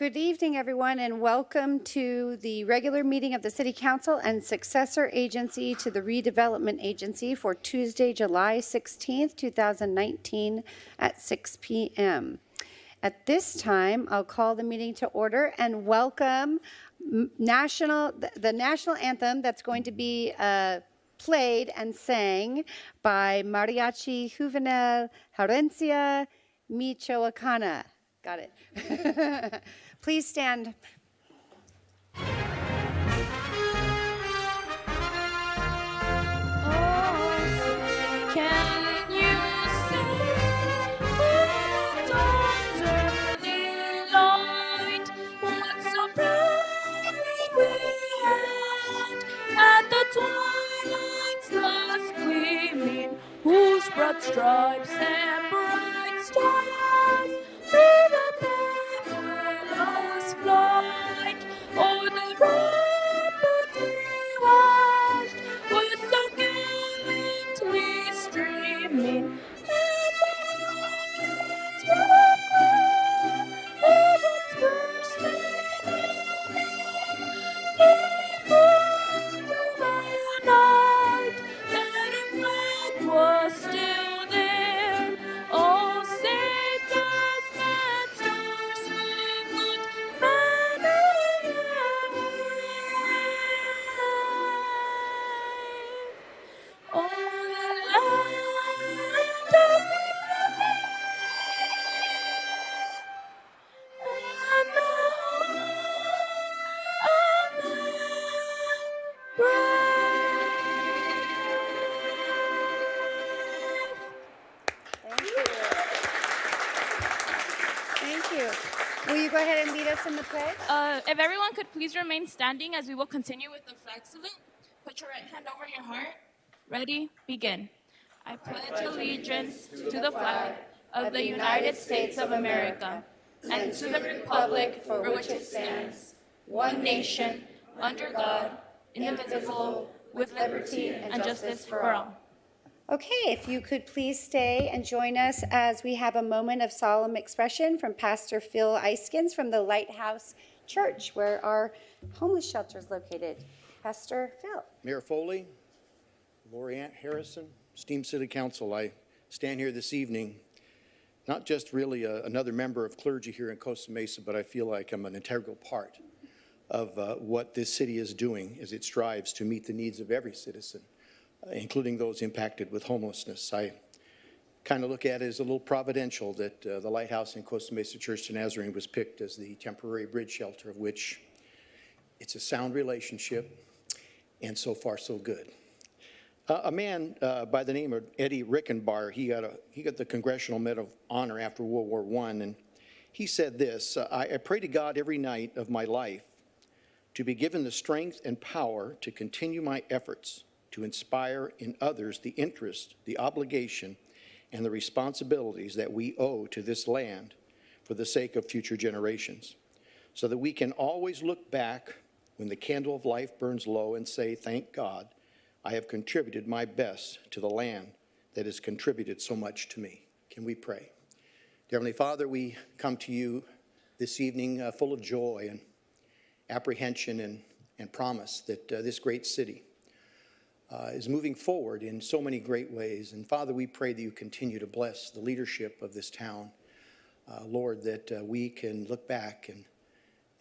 Good evening, everyone, and welcome to the regular meeting of the City Council and successor agency to the Redevelopment Agency for Tuesday, July 16th, 2019 at 6 p.m. At this time, I'll call the meeting to order and welcome the national anthem that's going to be played and sang by Mariachi Juvenil Herencia Michoacana. Got it. Please stand. Twilight's last gleaming, whose broad stripes and bright stars through the perilous flight o'er the rampart we watched, was so gallantly streaming, and the rockets bursting was still there. Oh, say does that star-spangled banner wave o'er the land of the and the Thank you. Will you go ahead and lead us in the pledge? If everyone could please remain standing as we will continue with the flag salute. Put your right hand over your heart. Ready? Begin. I pledge allegiance to the flag of the United States of America and to the republic for which it stands, one nation, under God, indivisible, with liberty and justice for all. Okay, if you could please stay and join us as we have a moment of solemn expression from Pastor Phil Eiskens from the Lighthouse Church, where our homeless shelter is located. Pastor Phil. Mayor Foley, Lori Ann Harrison, esteemed City Council, I stand here this evening, not just really another member of clergy here in Costa Mesa, but I feel like I'm an integral part of what this city is doing as it strives to meet the needs of every citizen, including those impacted with homelessness. I kind of look at it as a little providential that the Lighthouse in Costa Mesa Church to Nazarene was picked as the temporary bridge shelter, of which it's a sound relationship, and so far so good. A man by the name of Eddie Rickenbacher, he got the Congressional Medal of Honor after World War I, and he said this, I pray to God every night of my life to be given the strength and power to continue my efforts to inspire in others the interest, the obligation, and the responsibilities that we owe to this land for the sake of future generations, so that we can always look back when the candle of life burns low and say, thank God, I have contributed my best to the land that has contributed so much to me. Can we pray? Dear Heavenly Father, we come to you this evening full of joy and apprehension and promise that this great city is moving forward in so many great ways. And Father, we pray that you continue to bless the leadership of this town. Lord, that we can look back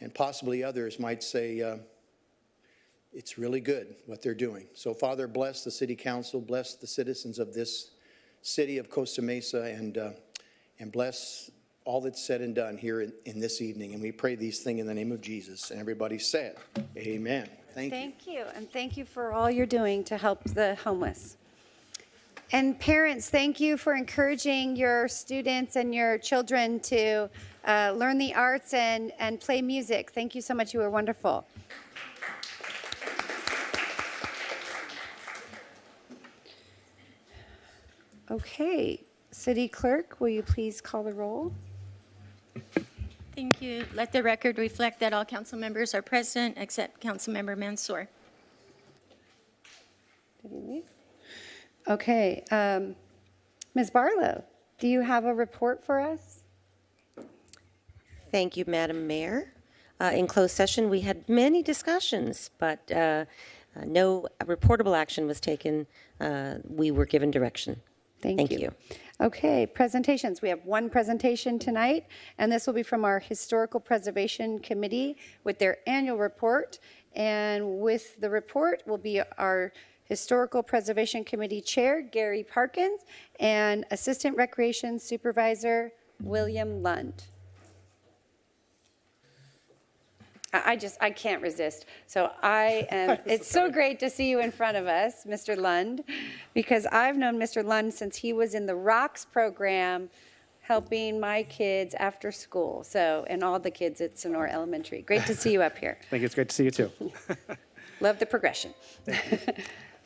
and possibly others might say, it's really good what they're doing. So Father, bless the City Council, bless the citizens of this city of Costa Mesa, and bless all that's said and done here in this evening. And we pray these things in the name of Jesus. And everybody said, amen. Thank you, and thank you for all you're doing to help the homeless. And parents, thank you for encouraging your students and your children to learn the arts and play music. Thank you so much. You were wonderful. Okay, City Clerk, will you please call the roll? Thank you. Let the record reflect that all council members are present except Councilmember Mansour. Did he leave? Okay, Ms. Barlow, do you have a report for us? Thank you, Madam Mayor. In closed session, we had many discussions, but no reportable action was taken. We were given direction. Thank you. Okay, presentations. We have one presentation tonight, and this will be from our Historical Preservation Committee with their annual report. And with the report will be our Historical Preservation Committee Chair, Gary Parkins, and Assistant Recreation Supervisor, William Lund. I can't resist. So it's so great to see you in front of us, Mr. Lund, because I've known Mr. Lund since he was in the ROCKS program helping my kids after school. So, and all the kids at Sonora Elementary. Great to see you up here. I think it's great to see you too. Love the progression.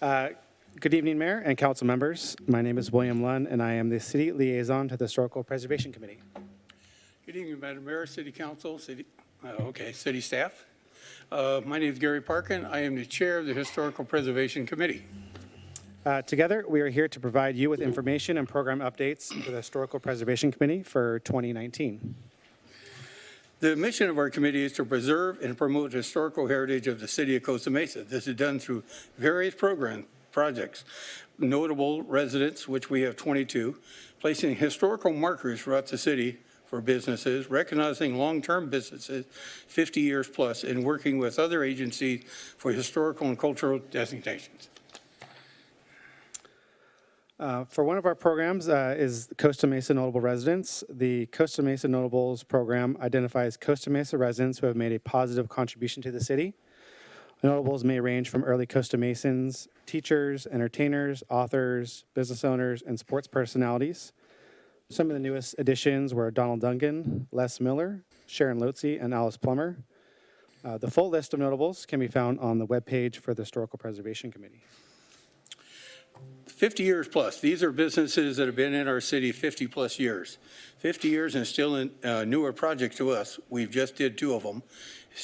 Good evening, Mayor and council members. My name is William Lund, and I am the city liaison to the Historical Preservation Committee. Good evening, Madam Mayor, City Council, city staff. My name is Gary Parkin. I am the chair of the Historical Preservation Committee. Together, we are here to provide you with information and program updates for the Historical Preservation Committee for 2019. The mission of our committee is to preserve and promote the historical heritage of the city of Costa Mesa. This is done through various projects, notable residents, which we have 22, placing historical markers throughout the city for businesses, recognizing long-term businesses, 50 years plus, and working with other agencies for historical and cultural designations. For one of our programs is Costa Mesa Notable Residents. The Costa Mesa Notables program identifies Costa Mesa residents who have made a positive contribution to the city. Notables may range from early Costa Mesans, teachers, entertainers, authors, business owners, and sports personalities. Some of the newest additions were Donald Duncan, Les Miller, Sharon Lotze, and Alice Plummer. The full list of notables can be found on the webpage for the Historical Preservation Committee. 50 years plus. These are businesses that have been in our city 50 plus years. 50 years and still in newer projects to us. We've just did 2 of them.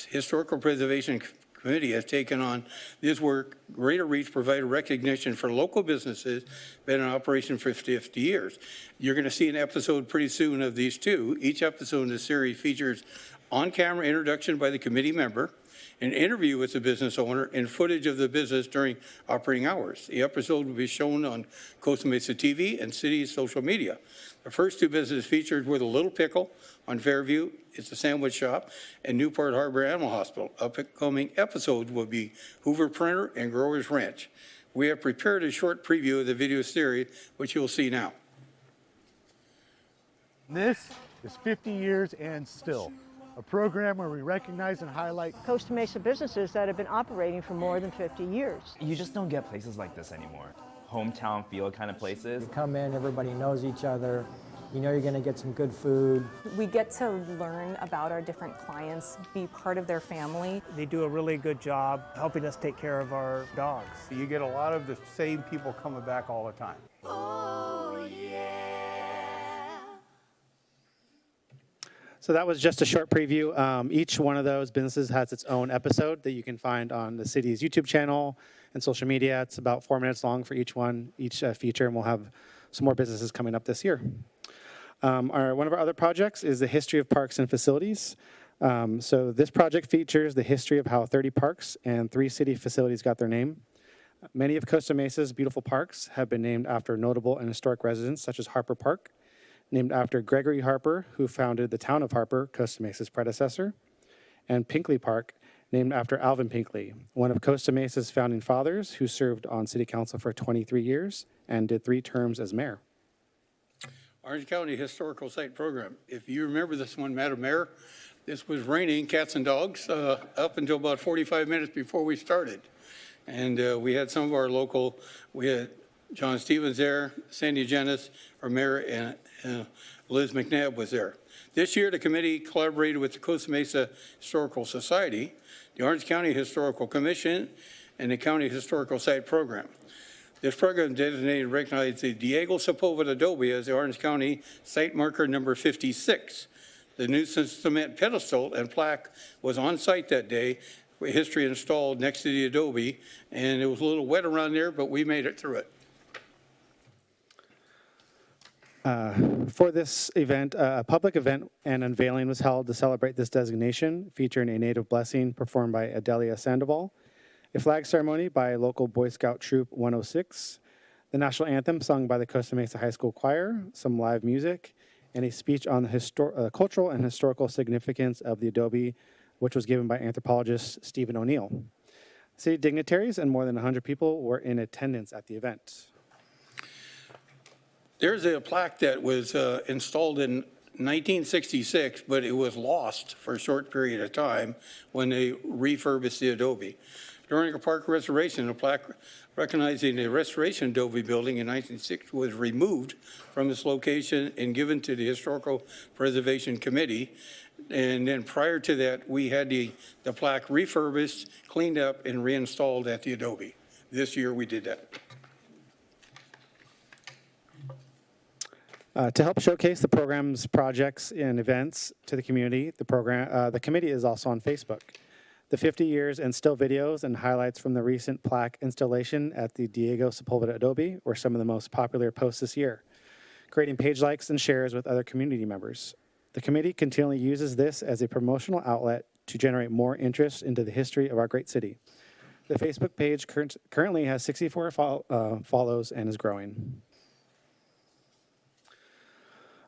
Historical Preservation Committee has taken on this work, greater reach, provided recognition for local businesses been in operation for 50 years. You're going to see an episode pretty soon of these 2. Each episode in the series features on-camera introduction by the committee member, an interview with the business owner, and footage of the business during operating hours. The episode will be shown on Costa Mesa TV and city's social media. The first 2 business featured were the Little Pickle on Fairview, it's a sandwich shop, and Newport Harbor Animal Hospital. Upcoming episodes will be Hoover Printer and Growers Ranch. We have prepared a short preview of the video series, which you'll see now. This is 50 years and still, a program where we recognize and highlight Costa Mesa businesses that have been operating for more than 50 years. You just don't get places like this anymore. Hometown feel kind of places. You come in, everybody knows each other. You know you're going to get some good food. We get to learn about our different clients, be part of their family. They do a really good job helping us take care of our dogs. You get a lot of the same people coming back all the time. Oh, yeah. So that was just a short preview. Each one of those businesses has its own episode that you can find on the city's YouTube channel and social media. It's about 4 minutes long for each one, each feature, and we'll have some more businesses coming up this year. One of our other projects is the history of parks and facilities. So this project features the history of how 30 parks and 3 city facilities got their name. Many of Costa Mesa's beautiful parks have been named after notable and historic residents, such as Harper Park, named after Gregory Harper, who founded the town of Harper, Costa Mesa's predecessor, and Pinkley Park, named after Alvin Pinkley, one of Costa Mesa's founding fathers, who served on city council for 23 years and did 3 terms as mayor. Orange County Historical Site Program. If you remember this one, Madam Mayor, this was raining cats and dogs up until about 45 minutes before we started. And we had some of our local, we had John Stevens there, Sandy Jennis, our mayor, and Liz McNabb was there. This year, the committee collaborated with the Costa Mesa Historical Society, the Orange County Historical Commission, and the County Historical Site Program. This program designated and recognized the Diego Sepulveda adobe as the Orange County Site Marker number 56. The new cement pedestal and plaque was on site that day, with history installed next to the adobe, and it was a little wet around there, but we made it through it. For this event, a public event and unveiling was held to celebrate this designation, featuring a native blessing performed by Adelia Sandoval, a flag ceremony by local Boy Scout Troop 106, the national anthem sung by the Costa Mesa High School Choir, some live music, and a speech on the cultural and historical significance of the adobe, which was given by anthropologist Stephen O'Neill. City dignitaries and more than 100 people were in attendance at the event. There's a plaque that was installed in 1966, but it was lost for a short period of time when they refurbished the adobe. During a park restoration, a plaque recognizing the restoration adobe building in 1960 was removed from its location and given to the Historical Preservation Committee. And then prior to that, we had the plaque refurbished, cleaned up, and reinstalled at the adobe. This year, we did that. To help showcase the program's projects and events to the community, the committee is also on Facebook. The 50 years and still videos and highlights from the recent plaque installation at the Diego Sepulveda Adobe were some of the most popular posts this year, creating page likes and shares with other community members. The committee continually uses this as a promotional outlet to generate more interest into the history of our great city. The Facebook page currently has 64 follows and is growing.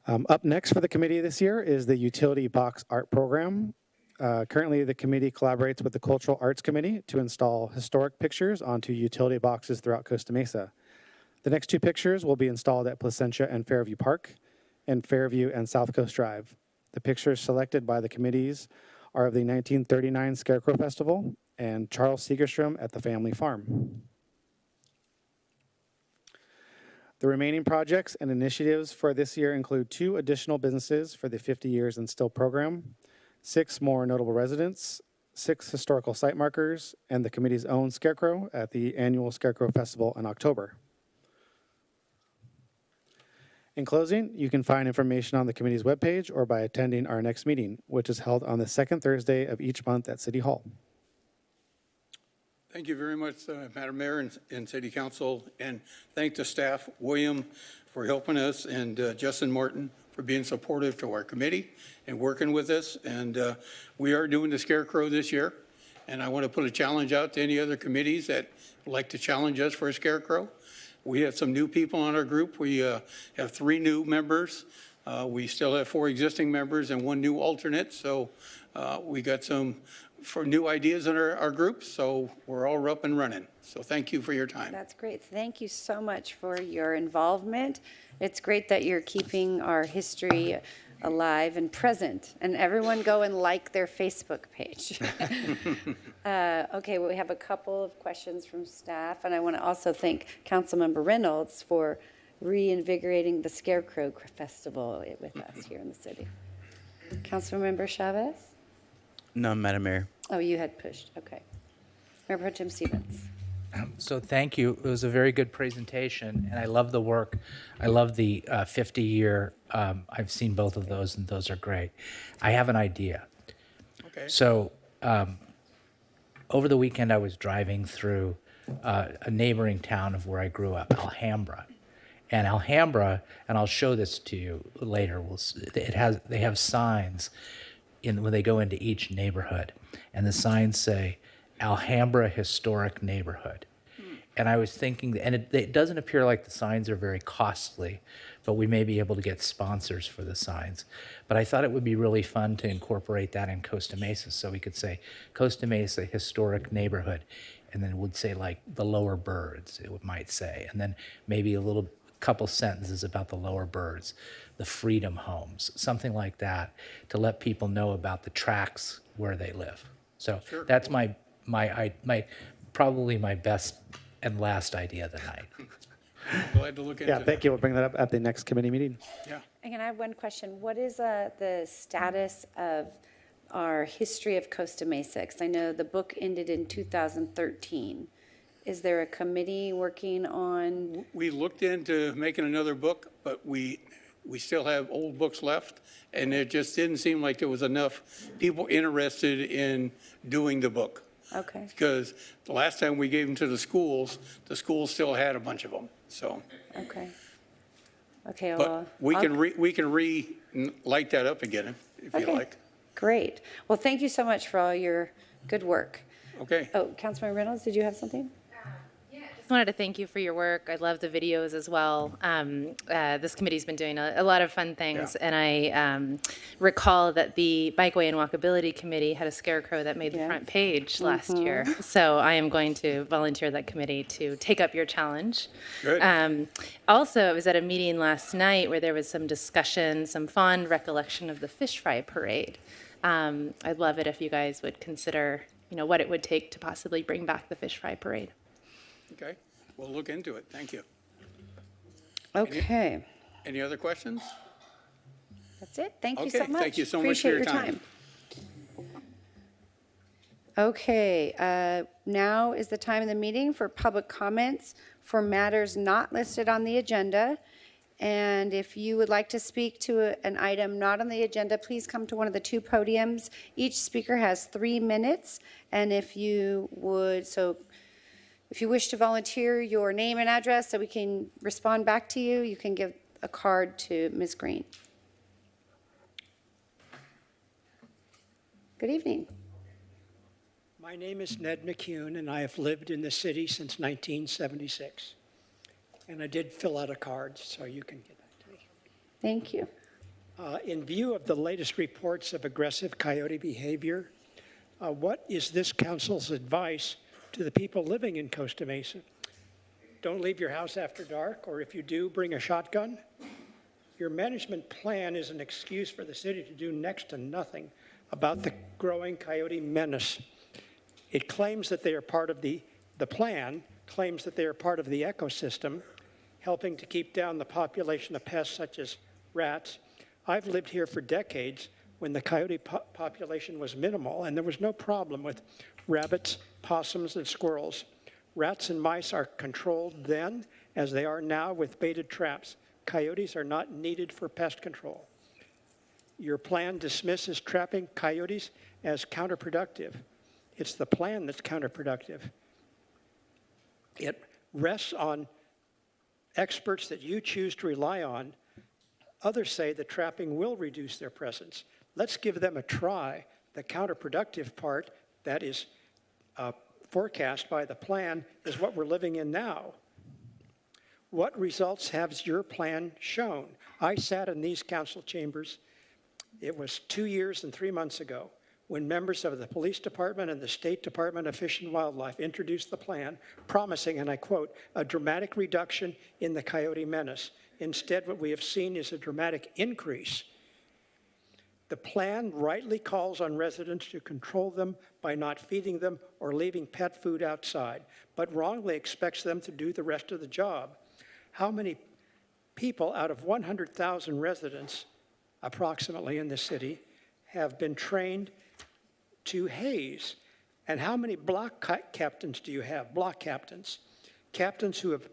Up next for the committee this year is the Utility Box Art Program. Currently, the committee collaborates with the Cultural Arts Committee to install historic pictures onto utility boxes throughout Costa Mesa. The next two pictures will be installed at Placentia and Fairview Park, and Fairview and South Coast Drive. The pictures selected by the committees are of the 1939 Scarecrow Festival and Charles Segerstrom at the family farm. The remaining projects and initiatives for this year include 2 additional businesses for the 50 Years and Still program, 6 more notable residents, 6 historical site markers, and the committee's own scarecrow at the annual Scarecrow Festival in October. In closing, you can find information on the committee's webpage or by attending our next meeting, which is held on the second Thursday of each month at City Hall. Thank you very much, Madam Mayor and City Council, and thank the staff, William, for helping us, and Justin Martin for being supportive to our committee and working with us. And we are doing the Scarecrow this year, and I want to put a challenge out to any other committees that would like to challenge us for a Scarecrow. We have some new people on our group. We have 3 new members. We still have 4 existing members and 1 new alternate. So we got some new ideas in our group. So we're all up and running. So thank you for your time. That's great. Thank you so much for your involvement. It's great that you're keeping our history alive and present. And everyone go and like their Facebook page. Okay, well, we have a couple of questions from staff. And I want to also thank Councilmember Reynolds for reinvigorating the Scarecrow Festival with us here in the city. Councilmember Chavez? No, Madam Mayor. Oh, you had pushed. Okay. Mayor Pro Tem Stevens. So thank you. It was a very good presentation, and I love the work. I love the 50-year. I've seen both of those, and those are great. I have an idea. Okay. So over the weekend, I was driving through a neighboring town of where I grew up, Alhambra. And Alhambra, and I'll show this to you later. They have signs when they go into each neighborhood, and the signs say Alhambra Historic Neighborhood. And I was thinking, and it doesn't appear like the signs are very costly, but we may be able to get sponsors for the signs. But I thought it would be really fun to incorporate that in Costa Mesa, so we could say Costa Mesa Historic Neighborhood, and then it would say like the Lower Birds, it might say, and then maybe a couple sentences about the Lower Birds, the Freedom Homes, something like that, to let people know about the tracks where they live. So sure. That's probably my best and last idea of the night. Glad to look into that. Thank you. We'll bring that up at the next committee meeting. Yeah. Again, I have one question. What is the status of our history of Costa Mesa? Because I know the book ended in 2013. Is there a committee working on? We looked into making another book, but we still have old books left, and it just didn't seem like there was enough people interested in doing the book. Okay. Because the last time we gave them to the schools still had a bunch of them, so. Okay. Okay, But well. we I'll- can light that up again if you Okay. like. Great. Well, thank you so much for all your good work. Okay. Oh, Councilman Reynolds, did you have something? Just wanted to thank you for your work. I love the videos as well. This committee's been doing a lot of fun things, and I recall that the Bikeway and Walkability Committee had a scarecrow that made the front page last year. So I am going to volunteer that committee to take up your challenge. Good. Also, I was at a meeting last night where there was some discussion, some fond recollection of the fish fry parade. I'd love it if you guys would consider, what it would take to possibly bring back the fish fry parade. Okay. We'll look into it. Thank you. Okay. Any other questions? That's it. Thank you so much. Thank you so much for Appreciate your time. Okay, now is the time of the meeting for public comments for matters not listed on the agenda. And if you would like to speak to an item not on the agenda, please come to one of the two podiums. Each speaker has 3 minutes. And if you wish to volunteer your name and address so we can respond back to you, you can give a card to Ms. Green. Good evening. My name is Ned McCune, and I have lived in the city since 1976. And I did fill out a card, so you can get that to me. Thank you. In view of the latest reports of aggressive coyote behavior, what is this council's advice to the people living in Costa Mesa? Don't leave your house after dark, or if you do, bring a shotgun. Your management plan is an excuse for the city to do next to nothing about the growing coyote menace. It claims that they are part of the plan claims that they are part of the ecosystem, helping to keep down the population of pests such as rats. I've lived here for decades when the coyote population was minimal, and there was no problem with rabbits, possums, and squirrels. Rats and mice are controlled then, as they are now with baited traps. Coyotes are not needed for pest control. Your plan dismisses trapping coyotes as counterproductive. It's the plan that's counterproductive. It rests on experts that you choose to rely on. Others say that trapping will reduce their presence. Let's give them a try. The counterproductive part that is forecast by the plan is what we're living in now. What results has your plan shown? I sat in these council chambers. It was 2 years and 3 months ago when members of the police department and the State Department of Fish and Wildlife introduced the plan, promising, and I quote, a dramatic reduction in the coyote menace. Instead, what we have seen is a dramatic increase. The plan rightly calls on residents to control them by not feeding them or leaving pet food outside, but wrongly expects them to do the rest of the job. How many people out of 100,000 residents, approximately in the city, have been trained to haze? And how many block captains do you have? Block captains. Captains who have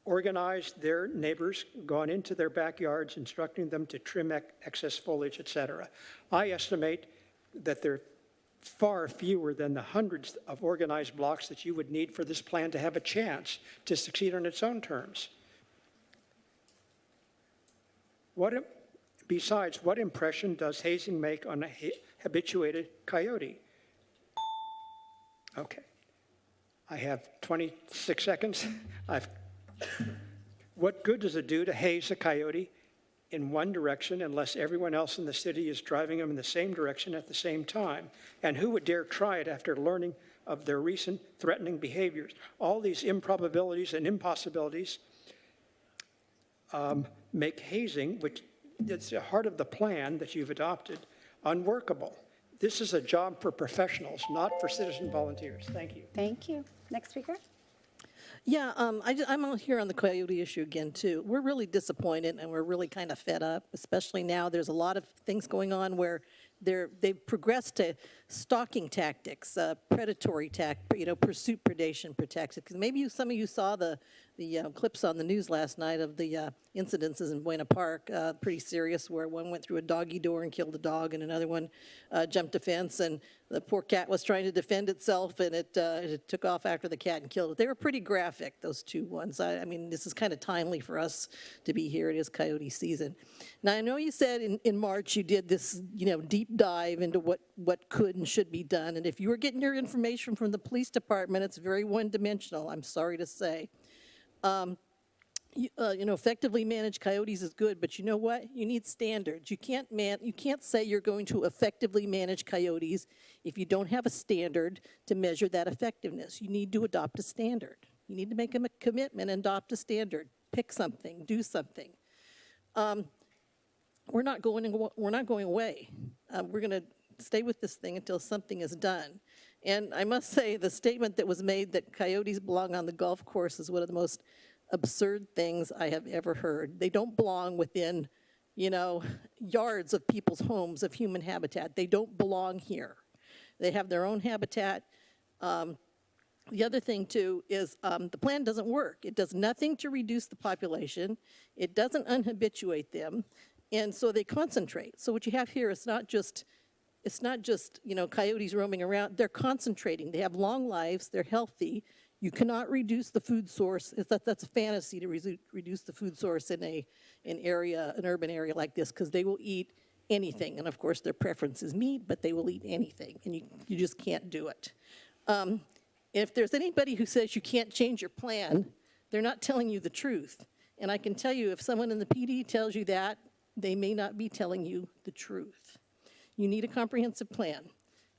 organized their neighbors, gone into their backyards, instructing them to trim excess foliage, etc. I estimate that there are far fewer than the hundreds of organized blocks that you would need for this plan to have a chance to succeed on its own terms. Besides, what impression does hazing make on a habituated coyote? Okay. I have 26 seconds. What good does it do to haze a coyote in one direction unless everyone else in the city is driving them in the same direction at the same time? And who would dare try it after learning of their recent threatening behaviors? All these improbabilities and impossibilities make hazing, which is the heart of the plan that you've adopted, unworkable. This is a job for professionals, not for citizen volunteers. Thank you. Thank you. Next speaker. Yeah, I'm out here on the coyote issue again, too. We're really disappointed, and we're really kind of fed up, especially now. There's a lot of things going on where they've progressed to stalking tactics, predatory pursuit, predation tactics. 'Cause maybe some of you saw the clips on the news last night of the incidences in Buena Park, pretty serious, where one went through a doggy door and killed a dog, and another one jumped a fence, and the poor cat was trying to defend itself, and it took off after the cat and killed it. They were pretty graphic, those two ones. I mean, this is kind of timely for us to be here. It is coyote season. Now, I know you said in March you did this, deep dive into what could and should be done, and if you were getting your information from the police department, it's very one-dimensional, I'm sorry to say. Effectively manage coyotes is good, but you know what? You need standards. You can't say you're going to effectively manage coyotes if you don't have a standard to measure that effectiveness. You need to adopt a standard. You need to make a commitment and adopt a standard. Pick something, do something. We're not going away. We're going to stay with this thing until something is done. And I must say, the statement that was made that coyotes belong on the golf course is one of the most absurd things I have ever heard. They don't belong within, yards of people's homes, of human habitat. They don't belong here. They have their own habitat. The other thing, too, is the plan doesn't work. It does nothing to reduce the population. It doesn't unhabituate them. And so they concentrate. So what you have here is not just coyotes roaming around. They're concentrating. They have long lives. They're healthy. You cannot reduce the food source. That's a fantasy to reduce the food source in an urban area like this, because they will eat anything. And of course, their preference is meat, but they will eat anything, and you just can't do it. If there's anybody who says you can't change your plan, they're not telling you the truth. And I can tell you, if someone in the PD tells you that, they may not be telling you the truth. You need a comprehensive plan.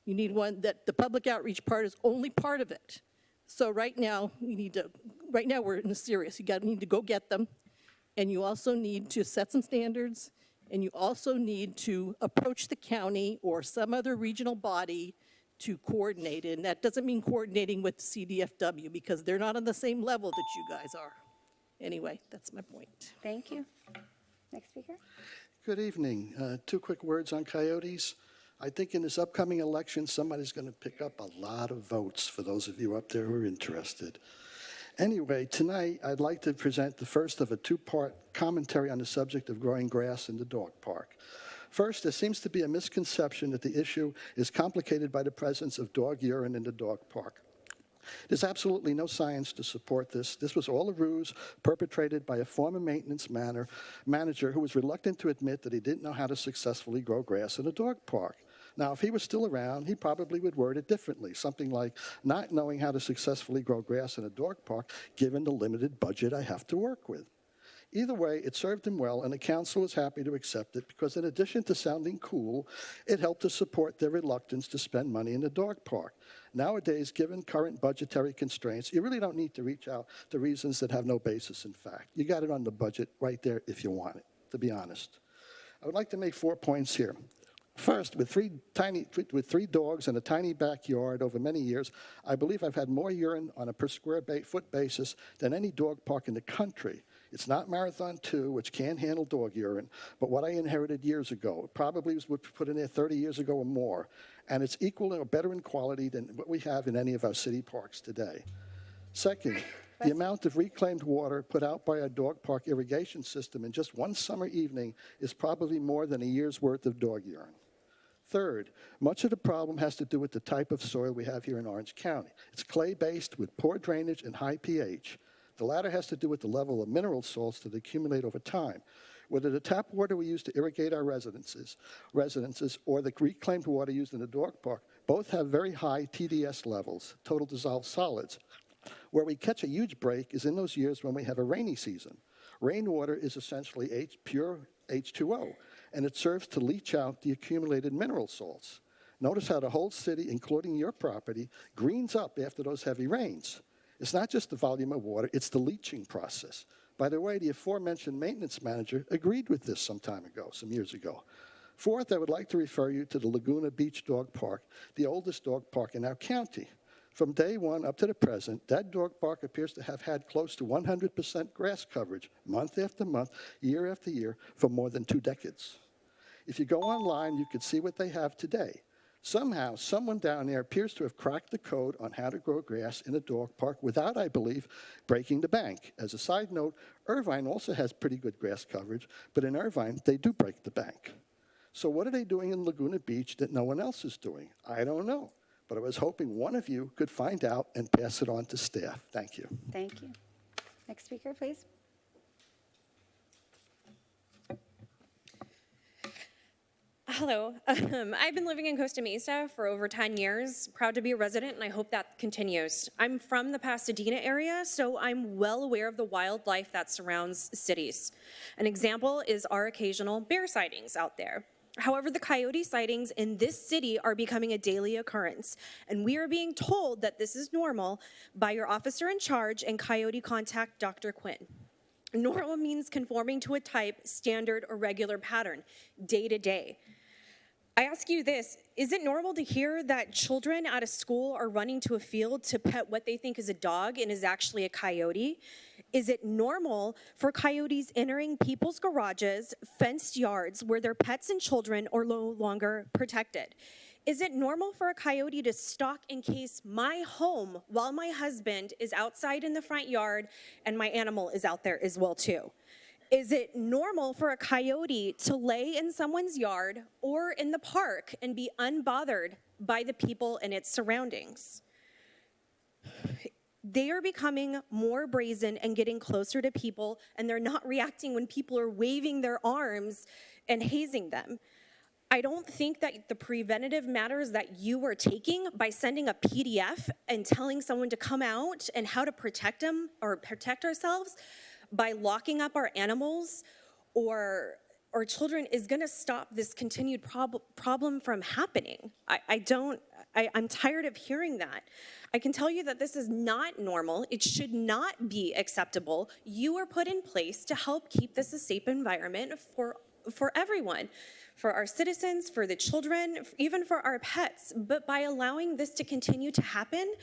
You need one that the public outreach part is only part of it. So right now we're in a serious, you need to go get them, and you also need to set some standards, and you also need to approach the county or some other regional body to coordinate it. And that doesn't mean coordinating with the CDFW, because they're not on the same level that you guys are. Anyway, that's my point. Thank you. Next speaker. Good evening. Two quick words on coyotes. I think in this upcoming election, somebody's going to pick up a lot of votes, for those of you up there who are interested. Anyway, tonight I'd like to present the first of a two-part commentary on the subject of growing grass in the dog park. First, there seems to be a misconception that the issue is complicated by the presence of dog urine in the dog park. There's absolutely no science to support this. This was all a ruse perpetrated by a former maintenance manager who was reluctant to admit that he didn't know how to successfully grow grass in a dog park. Now, if he was still around, he probably would word it differently, something like not knowing how to successfully grow grass in a dog park given the limited budget I have to work with. Either way, it served him well, and the council was happy to accept it because in addition to sounding cool, it helped to support their reluctance to spend money in the dog park. Nowadays, given current budgetary constraints, you really don't need to reach out to reasons that have no basis in fact. You got it on the budget right there if you want it, to be honest. I would like to make 4 points here. First, with three dogs and a tiny backyard over many years, I believe I've had more urine on a per square foot basis than any dog park in the country. It's not Marathon 2, which can handle dog urine, but what I inherited years ago. It probably was put in there 30 years ago or more, and it's equal or better in quality than what we have in any of our city parks today. Second, the amount of reclaimed water put out by our dog park irrigation system in just one summer evening is probably more than a year's worth of dog urine. Third, much of the problem has to do with the type of soil we have here in Orange County. It's clay-based with poor drainage and high pH. The latter has to do with the level of mineral salts that accumulate over time. Whether the tap water we use to irrigate our residences or the reclaimed water used in the dog park, both have very high TDS levels, total dissolved solids. Where we catch a huge break is in those years when we have a rainy season. Rainwater is essentially pure H2O, and it serves to leach out the accumulated mineral salts. Notice how the whole city, including your property, greens up after those heavy rains. It's not just the volume of water, it's the leaching process. By the way, the aforementioned maintenance manager agreed with this some years ago. Fourth, I would like to refer you to the Laguna Beach Dog Park, the oldest dog park in our county. From day one up to the present, that dog park appears to have had close to 100% grass coverage, month after month, year after year, for more than 2 decades. If you go online, you could see what they have today. Somehow, someone down there appears to have cracked the code on how to grow grass in a dog park without, I believe, breaking the bank. As a side note, Irvine also has pretty good grass coverage, but in Irvine, they do break the bank. So what are they doing in Laguna Beach that no one else is doing? I don't know, but I was hoping one of you could find out and pass it on to staff. Thank you. Thank you. Next speaker, please. Hello. I've been living in Costa Mesa for over 10 years, proud to be a resident, and I hope that continues. I'm from the Pasadena area, so I'm well aware of the wildlife that surrounds cities. An example is our occasional bear sightings out there. However, the coyote sightings in this city are becoming a daily occurrence, and we are being told that this is normal by your officer in charge and coyote contact Dr. Quinn. Normal means conforming to a type, standard, or regular pattern, day to day. I ask you this, is it normal to hear that children out of school are running to a field to pet what they think is a dog and is actually a coyote? Is it normal for coyotes entering people's garages, fenced yards where their pets and children are no longer protected? Is it normal for a coyote to stalk and case my home while my husband is outside in the front yard and my animal is out there as well too? Is it normal for a coyote to lay in someone's yard or in the park and be unbothered by the people in its surroundings? They are becoming more brazen and getting closer to people, and they're not reacting when people are waving their arms and hazing them. I don't think that the preventative matters that you are taking by sending a PDF and telling someone to come out and how to protect them or protect ourselves by locking up our animals or children is going to stop this continued problem from happening. I'm tired of hearing that. I can tell you that this is not normal. It should not be acceptable. You are put in place to help keep this a safe environment for everyone, for our citizens, for the children, even for our pets. But by allowing this to continue to happen,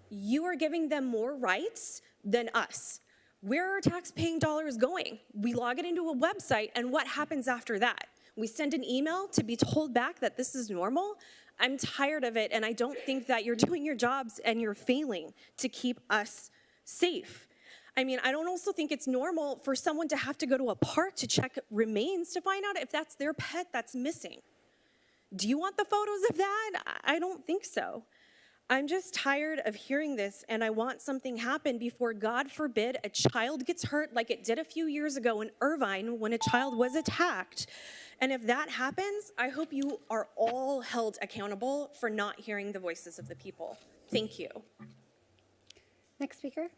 you are giving them more rights than us. Where are tax-paying dollars going? We log it into a website, and what happens after that? We send an email to be told back that this is normal? I'm tired of it, and I don't think that you're doing your jobs and you're failing to keep us safe. I mean, I don't also think it's normal for someone to have to go to a park to check remains to find out if that's their pet that's missing. Do you want the photos of that? I don't think so. I'm just tired of hearing this, and I want something happen before, God forbid, a child gets hurt like it did a few years ago in Irvine when a child was attacked. And if that happens, I hope you are all held accountable for not hearing the voices of the people. Thank you. Next speaker.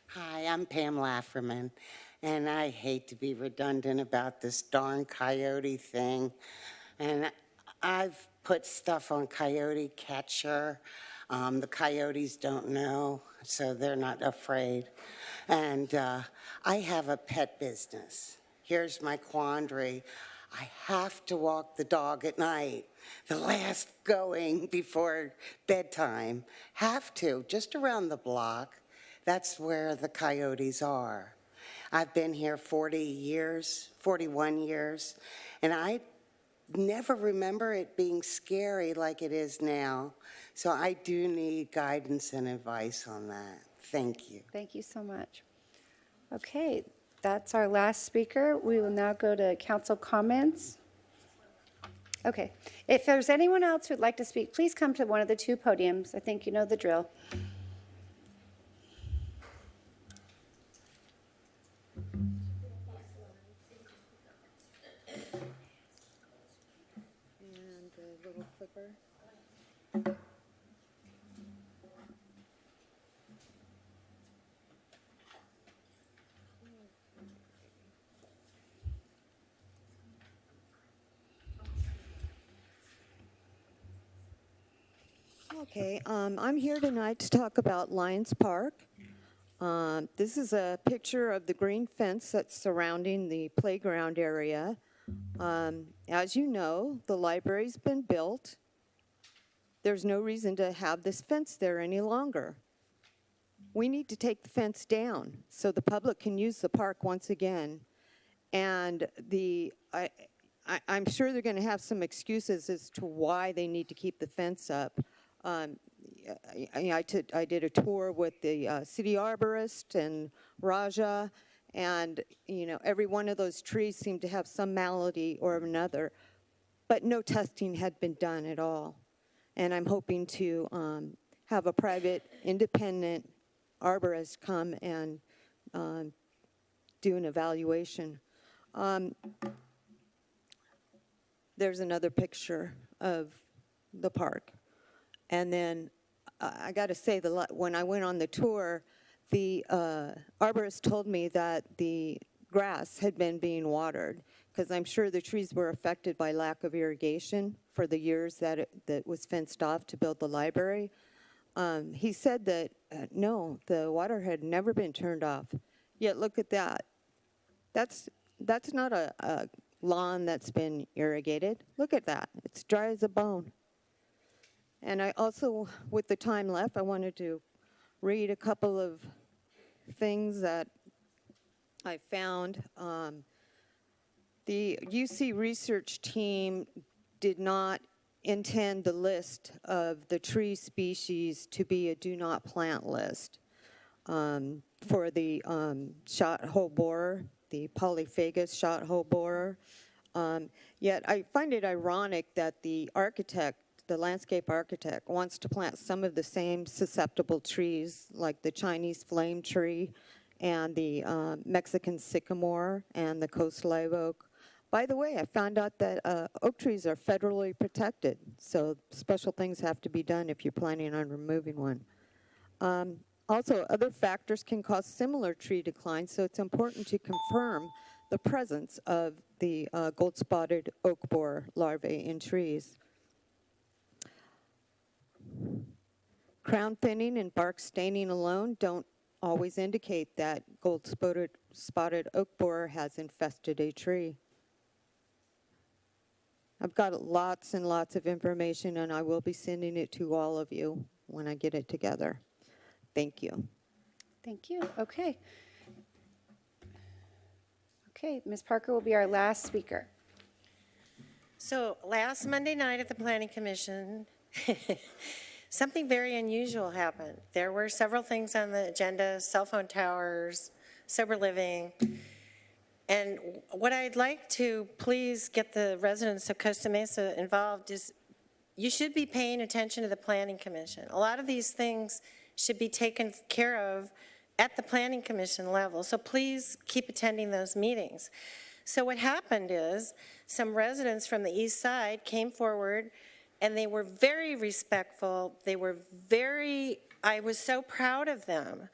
Hi, I'm Pam Lafferman, and I hate to be redundant about this darn coyote thing. And I've put stuff on Coyote Catcher. The coyotes don't know, so they're not afraid. And I have a pet business. Here's my quandary. I have to walk the dog at night, the last going before bedtime. Have to, just around the block. That's where the coyotes are. I've been here 41 years, and I never remember it being scary like it is now. So I do need guidance and advice on that. Thank you. Thank you so much. Okay, that's our last speaker. We will now go to council comments. Okay, if there's anyone else who'd like to speak, please come to one of the two podiums. I think you know the drill. And the little clipper. Okay, I'm here tonight to talk about Lions Park. This is a picture of the green fence that's surrounding the playground area. As you know, the library's been built. There's no reason to have this fence there any longer. We need to take the fence down so the public can use the park once again. And I'm sure they're going to have some excuses as to why they need to keep the fence up. I did a tour with the city arborist and Raja, and every one of those trees seemed to have some malady or another, but no testing had been done at all. And I'm hoping to have a private, independent arborist come and do an evaluation. There's another picture of the park. And then I got to say, when I went on the tour, the arborist told me that the grass had been being watered, because I'm sure the trees were affected by lack of irrigation for the years that was fenced off to build the library. He said that, no, the water had never been turned off. Yet look at that. That's not a lawn that's been irrigated. Look at that. It's dry as a bone. And I also, with the time left, I wanted to read a couple of things that I found. The UC research team did not intend the list of the tree species to be a do not plant list. For the shot hole borer, the polyphagus shot hole borer. Yet I find it ironic that the architect, the landscape architect, wants to plant some of the same susceptible trees like the Chinese flame tree and the Mexican sycamore and the coast live oak. By the way, I found out that oak trees are federally protected, so special things have to be done if you're planning on removing one. Also, other factors can cause similar tree decline, so it's important to confirm the presence of the gold-spotted oak borer larvae in trees. Crown thinning and bark staining alone don't always indicate that gold-spotted oak borer has infested a tree. I've got lots and lots of information, and I will be sending it to all of you when I get it together. Thank you. Thank you. Okay. Okay, Ms. Parker will be our last speaker. So last Monday night at the Planning Commission, something very unusual happened. There were several things on the agenda: cell phone towers, sober living. And what I'd like to please get the residents of Costa Mesa involved is you should be paying attention to the Planning Commission. A lot of these things should be taken care of at the Planning Commission level, so please keep attending those meetings. So what happened is some residents from the east side came forward and they were very respectful. They were I was so proud of them.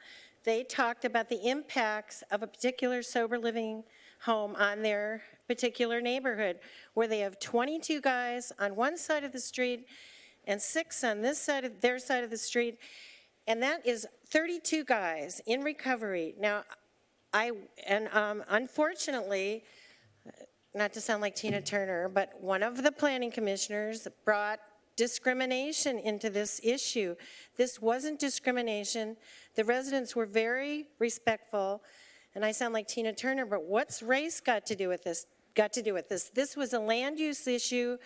They talked about the impacts of a particular sober living home on their particular neighborhood, where they have 22 guys on one side of the street and 6 on this side of their side of the street, and that is 32 guys in recovery. Now, unfortunately, not to sound like Tina Turner, but one of the planning commissioners brought discrimination into this issue. This wasn't discrimination. The residents were very respectful, and I sound like Tina Turner, but what's race got to do with this? This was a land use issue.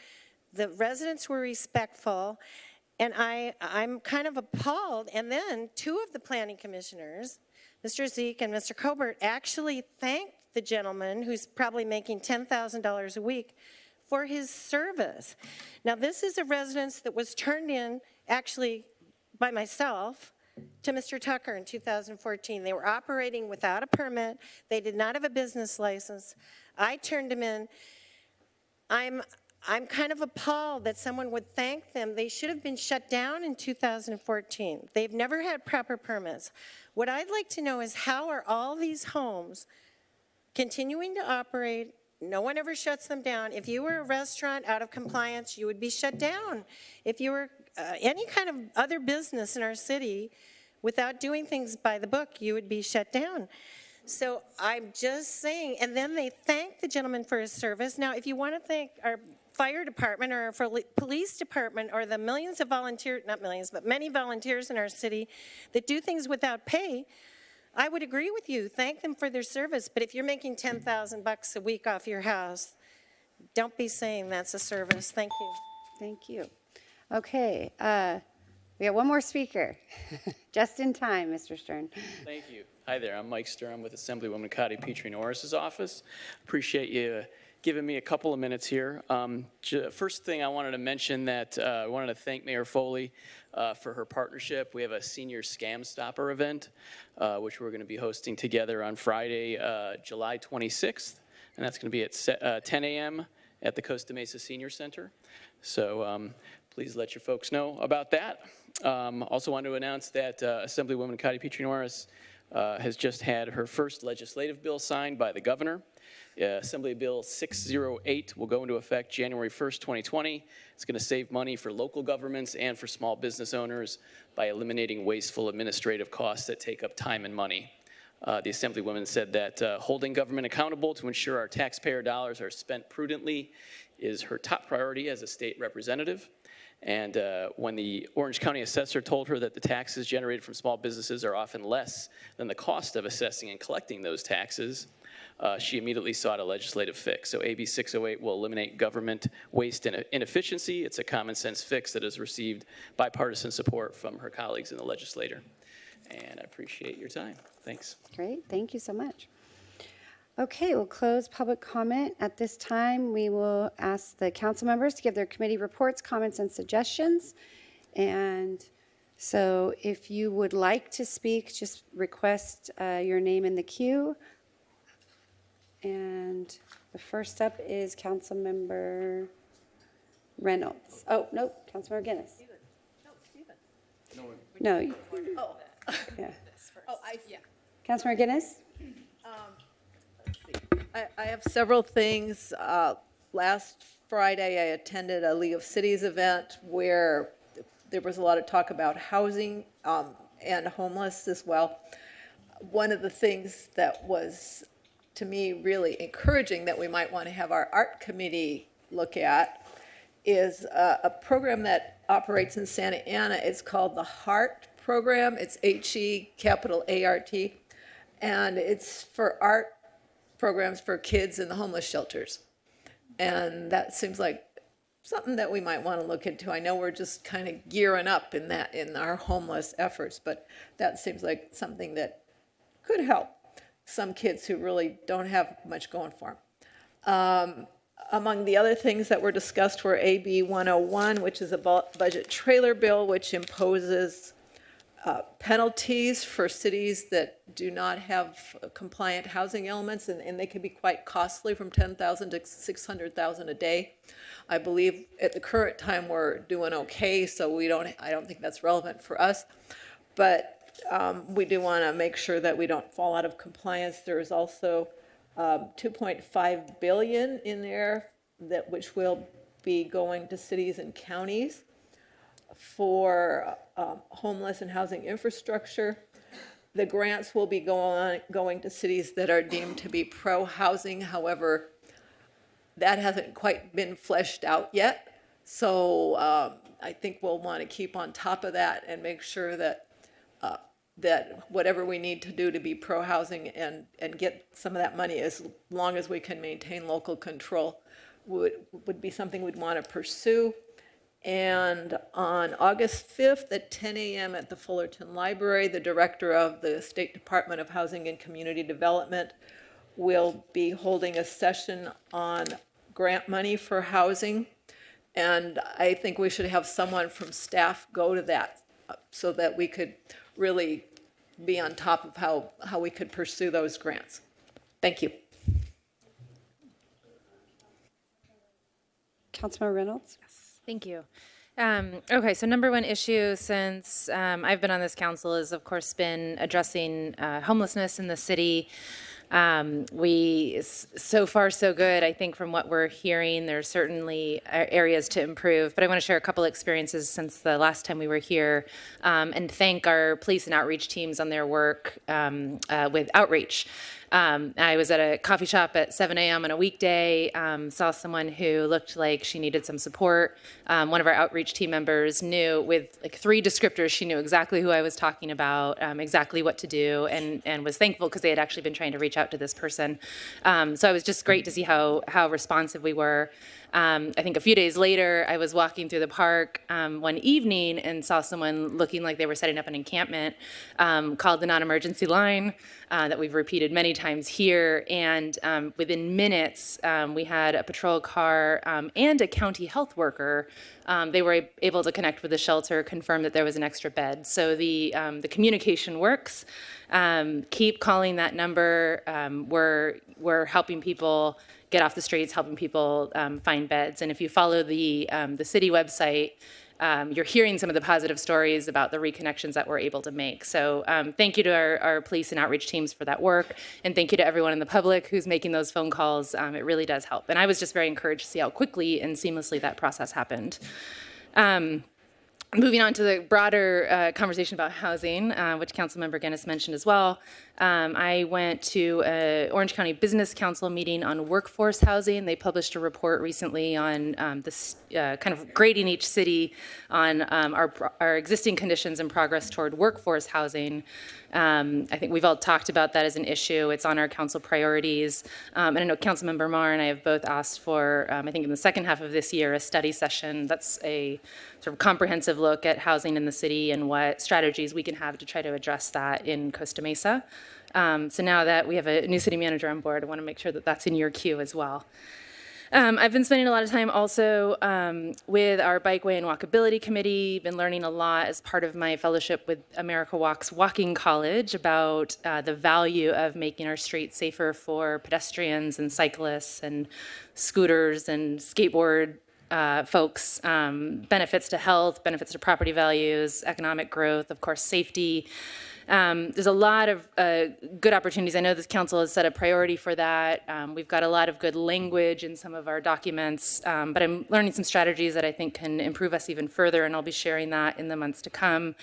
The residents were respectful, and I'm kind of appalled. And then 2 of the planning commissioners, Mr. Zeke and Mr. Colbert, actually thanked the gentleman who's probably making $10,000 a week for his service. Now, this is a residence that was turned in actually by myself to Mr. Tucker in 2014. They were operating without a permit. They did not have a business license. I turned them in. I'm kind of appalled that someone would thank them. They should have been shut down in 2014. They've never had proper permits. What I'd like to know is, how are all these homes continuing to operate? No one ever shuts them down. If you were a restaurant out of compliance, you would be shut down. If you were any kind of other business in our city without doing things by the book, you would be shut down. So I'm just saying, and then they thank the gentleman for his service. Now, if you want to thank our fire department or our police department or the millions of volunteers, not millions, but many volunteers in our city that do things without pay, I would agree with you. Thank them for their service. But if you're making $10,000 a week off your house, Don't be saying that's a service. Thank you. Thank you. Okay, we got one more speaker. Just in time, Mr. Stern. Thank you. Hi there, I'm Mike Stern with Assemblywoman Cotty Petrie Norris's office. Appreciate you giving me a couple of minutes here. First thing I wanted to mention that I wanted to thank Mayor Foley for her partnership. We have a senior scam stopper event, which we're going to be hosting together on Friday, July 26th, and that's going to be at 10 a.m. at the Costa Mesa Senior Center. So please let your folks know about that. Also wanted to announce that Assemblywoman Cotty Petrie Norris has just had her first legislative bill signed by the governor. Assembly Bill 608 will go into effect January 1st, 2020. It's going to save money for local governments and for small business owners by eliminating wasteful administrative costs that take up time and money. The Assemblywoman said that holding government accountable to ensure our taxpayer dollars are spent prudently is her top priority as a state representative. And when the Orange County assessor told her that the taxes generated from small businesses are often less than the cost of assessing and collecting those taxes, she immediately sought a legislative fix. So AB 608 will eliminate government waste and inefficiency. It's a common sense fix that has received bipartisan support from her colleagues in the legislature. And I appreciate your time. Thanks. Great, thank you so much. Okay, we'll close public comment. At this time, we will ask the council members to give their committee reports, comments, and suggestions. And so if you would like to speak, just request your name in the queue. And the first up is Councilmember Reynolds. Oh, no, Councilmember Guinness. No. Oh. Yeah. Oh, yeah. Councilmember Guinness? I have several things. Last Friday, I attended a League of Cities event where there was a lot of talk about housing and homeless as well. One of the things that was, to me, really encouraging that we might want to have our art committee look at is a program that operates in Santa Ana. It's called the HEART program. It's HE_ART, and it's for art programs for kids in the homeless shelters. And that seems like something that we might want to look into. I know we're just kind of gearing up in that in our homeless efforts, but that seems like something that could help some kids who really don't have much going for them. Among the other things that were discussed were AB 101, which is a budget trailer bill, which imposes penalties for cities that do not have compliant housing elements, and they can be quite costly, from $10,000 to $600,000 a day. I believe at the current time we're doing okay, so I don't think that's relevant for us. But we do want to make sure that we don't fall out of compliance. There is also $2.5 billion in there which will be going to cities and counties for homeless and housing infrastructure. The grants will be going to cities that are deemed to be pro-housing. However, that hasn't quite been fleshed out yet. So I think we'll want to keep on top of that and make sure that that whatever we need to do to be pro-housing and get some of that money, as long as we can maintain local control, would be something we'd want to pursue. And on August 5th at 10 a.m. at the Fullerton Library, the director of the State Department of Housing and Community Development will be holding a session on grant money for housing. And I think we should have someone from staff go to that so that we could really be on top of how we could pursue those grants. Thank you. Councilmember Reynolds? Thank you. Okay, so number one issue since I've been on this council has, of course, been addressing homelessness in the city. So far so good. I think from what we're hearing, there's certainly areas to improve, but I want to share a couple experiences since the last time we were here and thank our police and outreach teams on their work with outreach. I was at a coffee shop at 7 a.m. on a weekday, saw someone who looked like she needed some support. One of our outreach team members knew, with like 3 descriptors, she knew exactly who I was talking about, exactly what to do, and was thankful because they had actually been trying to reach out to this person. So it was just great to see how responsive we were. I think a few days later, I was walking through the park one evening and saw someone looking like they were setting up an encampment, called the non-emergency line that we've repeated many times here. And within minutes, we had a patrol car and a county health worker. They were able to connect with the shelter, confirm that there was an extra bed. So the communication works. Keep calling that number. We're helping people get off the streets, helping people find beds. And if you follow the city website, you're hearing some of the positive stories about the reconnections that we're able to make. So thank you to our police and outreach teams for that work. And thank you to everyone in the public who's making those phone calls. It really does help. And I was just very encouraged to see how quickly and seamlessly that process happened. Moving on to the broader conversation about housing, which Councilmember Guinness mentioned as well. I went to an Orange County Business Council meeting on workforce housing. They published a report recently on this kind of grading each city on our existing conditions and progress toward workforce housing. I think we've all talked about that as an issue. It's on our council priorities. And I know Councilmember Marr and I have both asked for, I think in the second half of this year, a study session that's a sort of comprehensive look at housing in the city and what strategies we can have to try to address that in Costa Mesa. So now that we have a new city manager on board, I want to make sure that that's in your queue as well. I've been spending a lot of time also with our Bikeway and Walkability Committee, been learning a lot as part of my fellowship with America Walks Walking College about the value of making our streets safer for pedestrians and cyclists and scooters and skateboard folks, benefits to health, benefits to property values, economic growth, of course, safety. There's a lot of good opportunities. I know this council has set a priority for that. We've got a lot of good language in some of our documents, but I'm learning some strategies that I think can improve us even further, and I'll be sharing that in the months to come.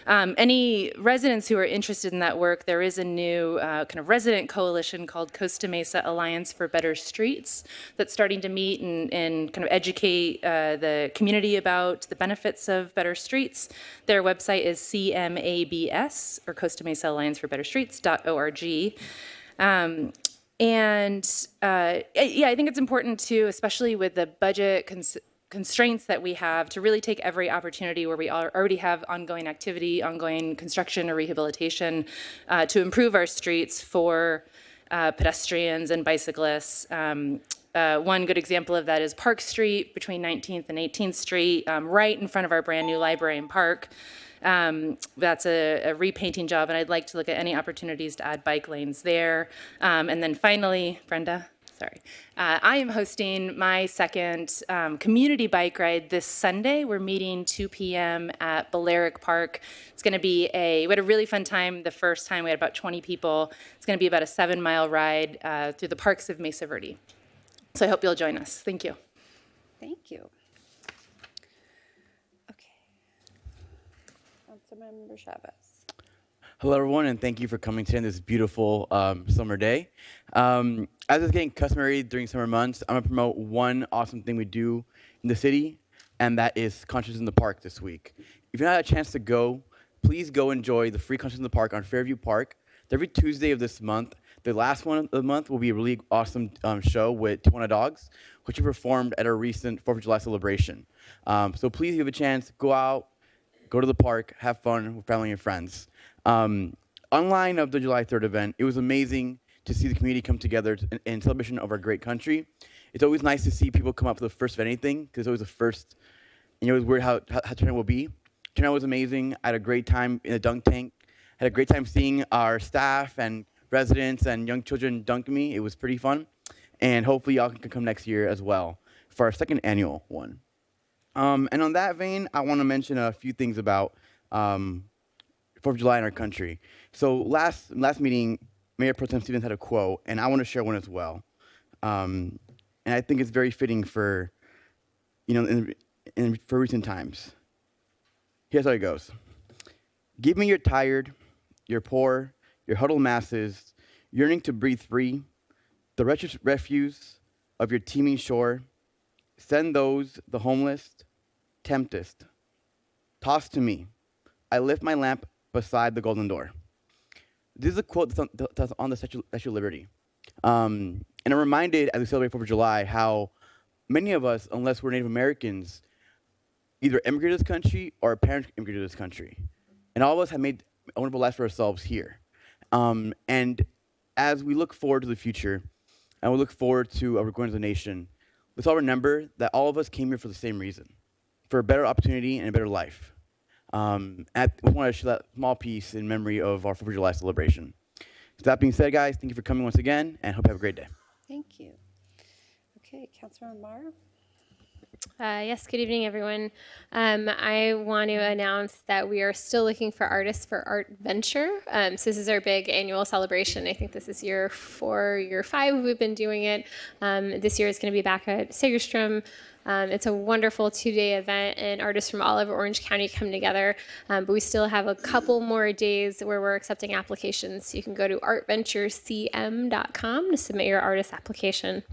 Any residents who are interested in that work, there is a new kind of resident coalition called Costa Mesa Alliance for Better Streets that's starting to meet and kind of educate the community about the benefits of better streets. Their website is CMABS, or Costa Mesa Alliance for Better Streets.org. Yeah, I think it's important too, especially with the budget constraints that we have, to really take every opportunity where we already have ongoing activity, ongoing construction or rehabilitation, to improve our streets for pedestrians and bicyclists. One good example of that is Park Street between 19th and 18th Street, right in front of our brand new library and park. That's a repainting job, and I'd like to look at any opportunities to add bike lanes there. And then finally, Brenda, sorry. I am hosting my second community bike ride this Sunday. We're meeting 2 p.m. at Balearic Park. It's going to be we had a really fun time the first time. We had about 20 people. It's going to be about a 7-mile ride through the parks of Mesa Verde. So I hope you'll join us. Thank you. Thank you. Councilmember Chavez. Hello, everyone, and thank you for coming today on this beautiful summer day. As is getting customary during summer months, I'm going to promote one awesome thing we do in the city, and that is Concerts in the Park this week. If you don't have a chance to go, please go enjoy the free Concerts in the Park on Fairview Park. Every Tuesday of this month. The last one of the month will be a really awesome show with Tijuana Dogs, which we performed at our recent 4th of July celebration. So please, if you have a chance, go out, go to the park, have fun with family and friends. Online of the July 3rd event, it was amazing to see the community come together in celebration of our great country. It's always nice to see people come up for the first of anything, because it's always the first. You know, it's weird how turnout will be. Turnout was amazing. I had a great time in the dunk tank. I had a great time seeing our staff and residents and young children dunk me. It was pretty fun. And hopefully y'all can come next year as well for our second annual one. And on that vein, I want to mention a few things about 4th of July in our country. So last meeting, Mayor Pro Tem Stevens had a quote, and I want to share one as well. And I think it's very fitting for, for recent times. Here's how it goes. Give me your tired, your poor, your huddled masses, yearning to breathe free, the wretched refuse of your teeming shore, send those, the homeless, temptest. Toss to me, I lift my lamp beside the golden door. This is a quote that's on the Statue of Liberty. And I'm reminded as we celebrate 4th of July how many of us, unless we're Native Americans, either immigrated to this country or our parents immigrated to this country. And all of us have made a wonderful life for ourselves here. And as we look forward to the future, and we look forward to our growing as a nation, let's all remember that all of us came here for the same reason, for a better opportunity and a better life. We want to share that small piece in memory of our 4th of July celebration. So that being said, guys, thank you for coming once again, and hope you have a great day. Thank you. Okay, Councilmember Mar. Yes, good evening, everyone. I want to announce that we are still looking for artists for Art Venture. So this is our big annual celebration. I think this is year 4, year 5 we've been doing it. This year it's going to be back at Segerstrom. It's a wonderful 2-day event, and artists from all over Orange County come together. But we still have a couple more days where we're accepting applications. So you can go to artventurecm.com to submit your artist application.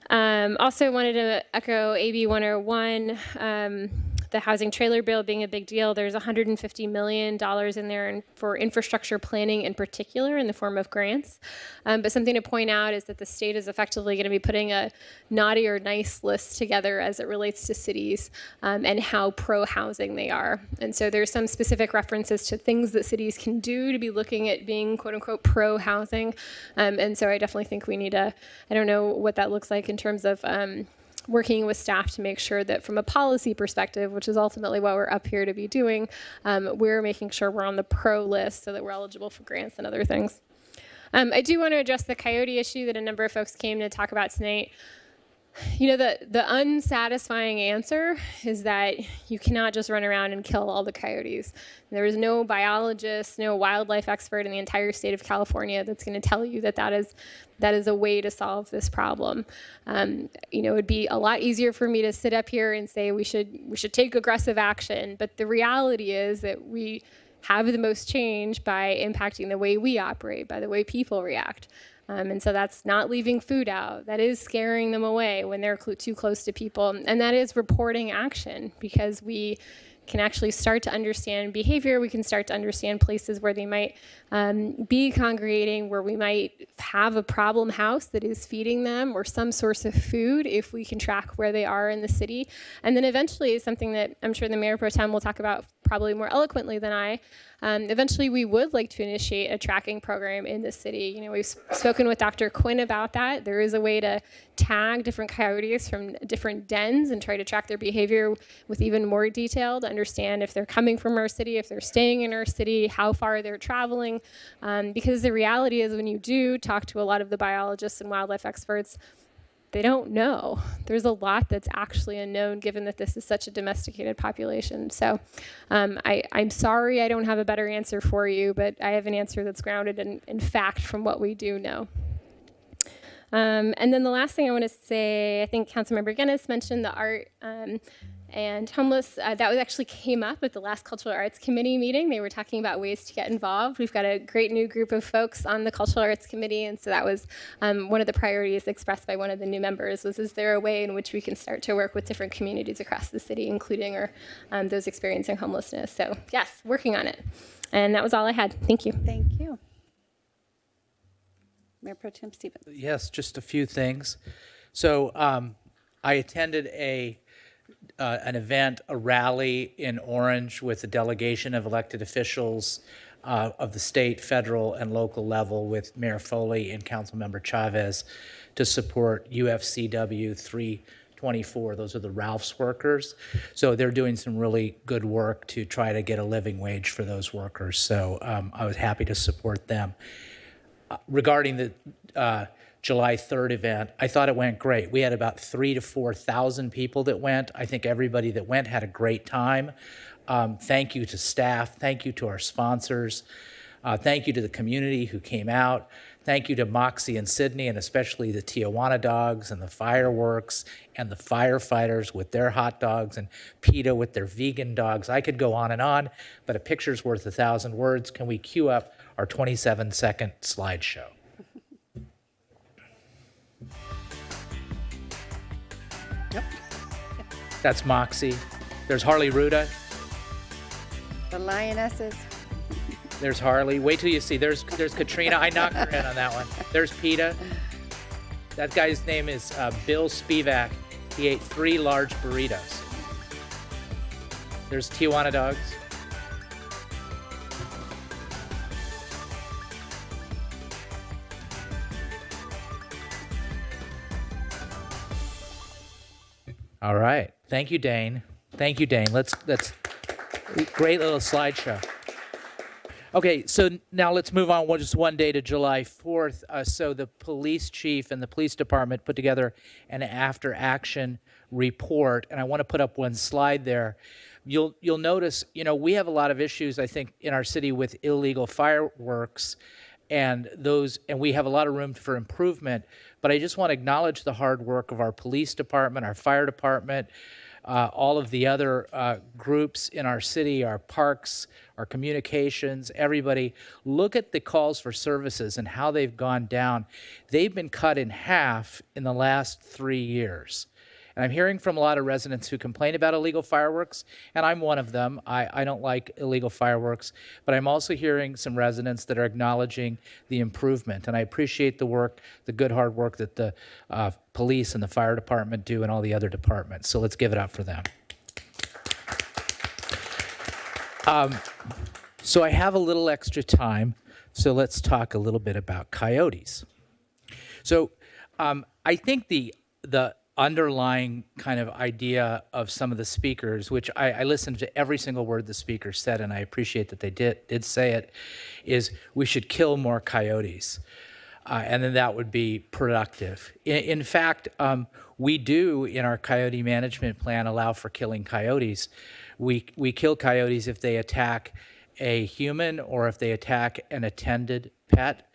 Also wanted to echo AB 101, the housing trailer bill being a big deal. There's $150 million in there for infrastructure planning in particular in the form of grants. But something to point out is that the state is effectively going to be putting a naughty or nice list together as it relates to cities and how pro-housing they are. And so there's some specific references to things that cities can do to be looking at being quote unquote pro-housing. And so I definitely think we need I don't know what that looks like in terms of working with staff to make sure that from a policy perspective, which is ultimately what we're up here to be doing, we're making sure we're on the pro list so that we're eligible for grants and other things. I do want to address the coyote issue that a number of folks came to talk about tonight. You know, the unsatisfying answer is that you cannot just run around and kill all the coyotes. There is no biologist, no wildlife expert in the entire state of California that's going to tell you that is a way to solve this problem. You know, it would be a lot easier for me to sit up here and say we should take aggressive action, but the reality is that we have the most change by impacting the way we operate, by the way people react. And so that's not leaving food out. That is scaring them away when they're too close to people. And that is reporting action, because we can actually start to understand behavior. We can start to understand places where they might be congregating, where we might have a problem house that is feeding them or some source of food if we can track where they are in the city. And then eventually, something that I'm sure the Mayor Pro Tem will talk about probably more eloquently than I, eventually we would like to initiate a tracking program in the city. You know, we've spoken with Dr. Quinn about that. There is a way to tag different coyotes from different dens and try to track their behavior with even more detail to understand if they're coming from our city, if they're staying in our city, how far they're traveling. Because the reality is when you do talk to a lot of the biologists and wildlife experts, they don't know. There's a lot that's actually unknown given that this is such a domesticated population. So I'm sorry I don't have a better answer for you, but I have an answer that's grounded in fact from what we do know. And then the last thing I want to say, I think Councilmember Guinness mentioned the art and homeless. That actually came up at the last Cultural Arts Committee meeting. They were talking about ways to get involved. We've got a great new group of folks on the Cultural Arts Committee, and so that was one of the priorities expressed by one of the new members was, is there a way in which we can start to work with different communities across the city, including those experiencing homelessness? So yes, working on it. And that was all I had. Thank you. Thank you. Mayor Pro Tem Stevens. Yes, just a few things. So I attended an event, a rally in Orange with a delegation of elected officials of the state, federal, and local level with Mayor Foley and Councilmember Chavez to support UFCW 324. Those are the Ralph's workers. So they're doing some really good work to try to get a living wage for those workers. So I was happy to support them. Regarding the July 3rd event, I thought it went great. We had about 3,000 to 4,000 people that went. I think everybody that went had a great time. Thank you to staff. Thank you to our sponsors. Thank you to the community who came out. Thank you to Moxie and Sydney, and especially the Tijuana dogs and the fireworks and the firefighters with their hot dogs and PETA with their vegan dogs. I could go on, but a picture's worth 1,000 words. Can we cue up our 27-second slideshow. Yep. That's Moxie. There's Harley Ruda. The lionesses. There's Harley. Wait till you see. There's Katrina. I knocked her in on that one. There's PETA. That guy's name is Bill Spivak. He ate 3 large burritos. There's Tijuana Dogs. All right. Thank you, Dane. Thank you, Dane. Let's great little slideshow. Okay, so now let's move on just one day to July 4th. So the police chief and the police department put together an after-action report, and I want to put up one slide there. You'll notice, we have a lot of issues, I think, in our city with illegal fireworks, and we have a lot of room for improvement. But I just want to acknowledge the hard work of our police department, our fire department, all of the other groups in our city, our parks, our communications, everybody. Look at the calls for services and how they've gone down. They've been cut in half in the last 3 years. And I'm hearing from a lot of residents who complain about illegal fireworks, and I'm one of them. I don't like illegal fireworks, but I'm also hearing some residents that are acknowledging the improvement. And I appreciate the work, the good hard work that the police and the fire department do and all the other departments. So let's give it up for them. So I have a little extra time, so let's talk a little bit about coyotes. So I think the underlying kind of idea of some of the speakers, which I listened to every single word the speaker said, and I appreciate that they did say it, is we should kill more coyotes. And then that would be productive. In fact, we do, in our coyote management plan, allow for killing coyotes. We kill coyotes if they attack a human or if they attack an attended pet.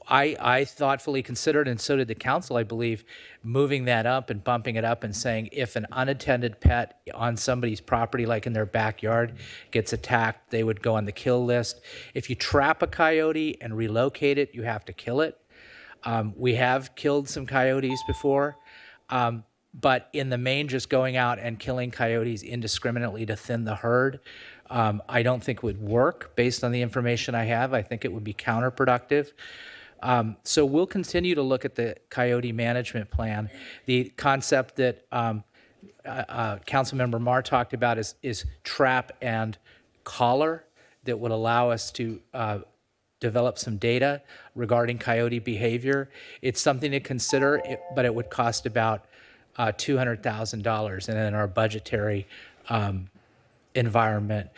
I thoughtfully considered, and so did the council, I believe, moving that up and bumping it up and saying if an unattended pet on somebody's property, like in their backyard, gets attacked, they would go on the kill list. If you trap a coyote and relocate it, you have to kill it. We have killed some coyotes before, but in the main, just going out and killing coyotes indiscriminately to thin the herd, I don't think would work based on the information I have. I think it would be counterproductive. So we'll continue to look at the coyote management plan. The concept that Councilmember Marr talked about is trap and collar that would allow us to develop some data regarding coyote behavior. It's something to consider, but it would cost about $200,000. And in our budgetary environment,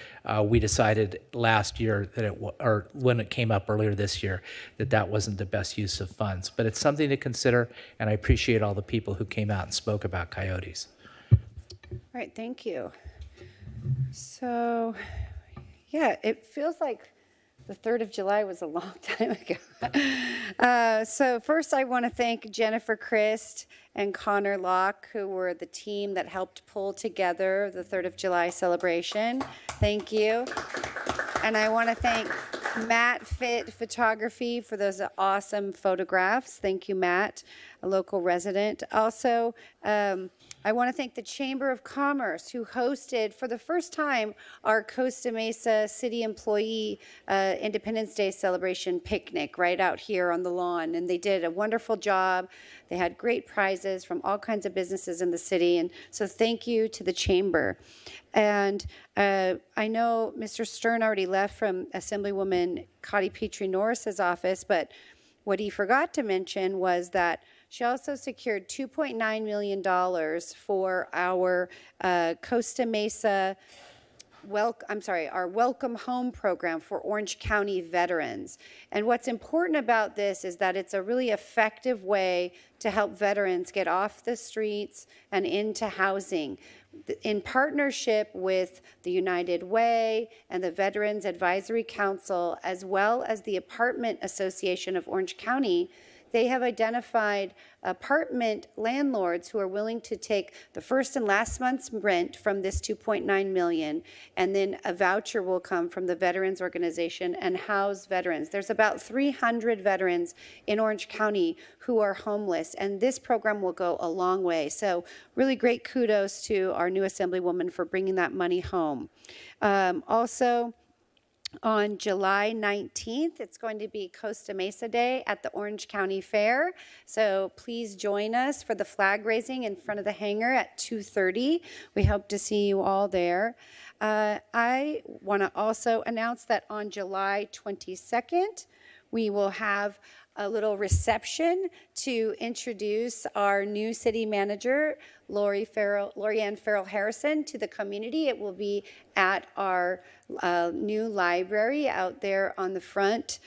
we decided last year that or when it came up earlier this year, that wasn't the best use of funds. But it's something to consider, and I appreciate all the people who came out and spoke about coyotes. All right, thank you. So, yeah, it feels like the 3rd of July was a long time ago. So first I want to thank Jennifer Christ and Connor Locke, who were the team that helped pull together the 3rd of July celebration. Thank you. And I want to thank Matt Fit Photography for those awesome photographs. Thank you, Matt, a local resident. Also, I want to thank the Chamber of Commerce, who hosted for the first time our Costa Mesa City Employee Independence Day celebration picnic right out here on the lawn. And they did a wonderful job. They had great prizes from all kinds of businesses in the city. And so thank you to the Chamber. And I know Mr. Stern already left from Assemblywoman Cotty Petrie Norris's office, but what he forgot to mention was that she also secured $2.9 million for our Costa Mesa, our Welcome Home program for Orange County veterans. And what's important about this is that it's a really effective way to help veterans get off the streets and into housing. In partnership with the United Way and the Veterans Advisory Council, as well as the Apartment Association of Orange County, they have identified apartment landlords who are willing to take the first and last month's rent from this 2.9 million, and then a voucher will come from the Veterans Organization and house veterans. There's about 300 veterans in Orange County who are homeless, and this program will go a long way. So really great kudos to our new Assemblywoman for bringing that money home. Also, on July 19th, it's going to be Costa Mesa Day at the Orange County Fair. So please join us for the flag raising in front of the hangar at 2:30. We hope to see you all there. I want to also announce that on July 22nd, we will have a little reception to introduce our new city manager, Lorianne Farrell Harrison, to the community. It will be at our new library out there on the front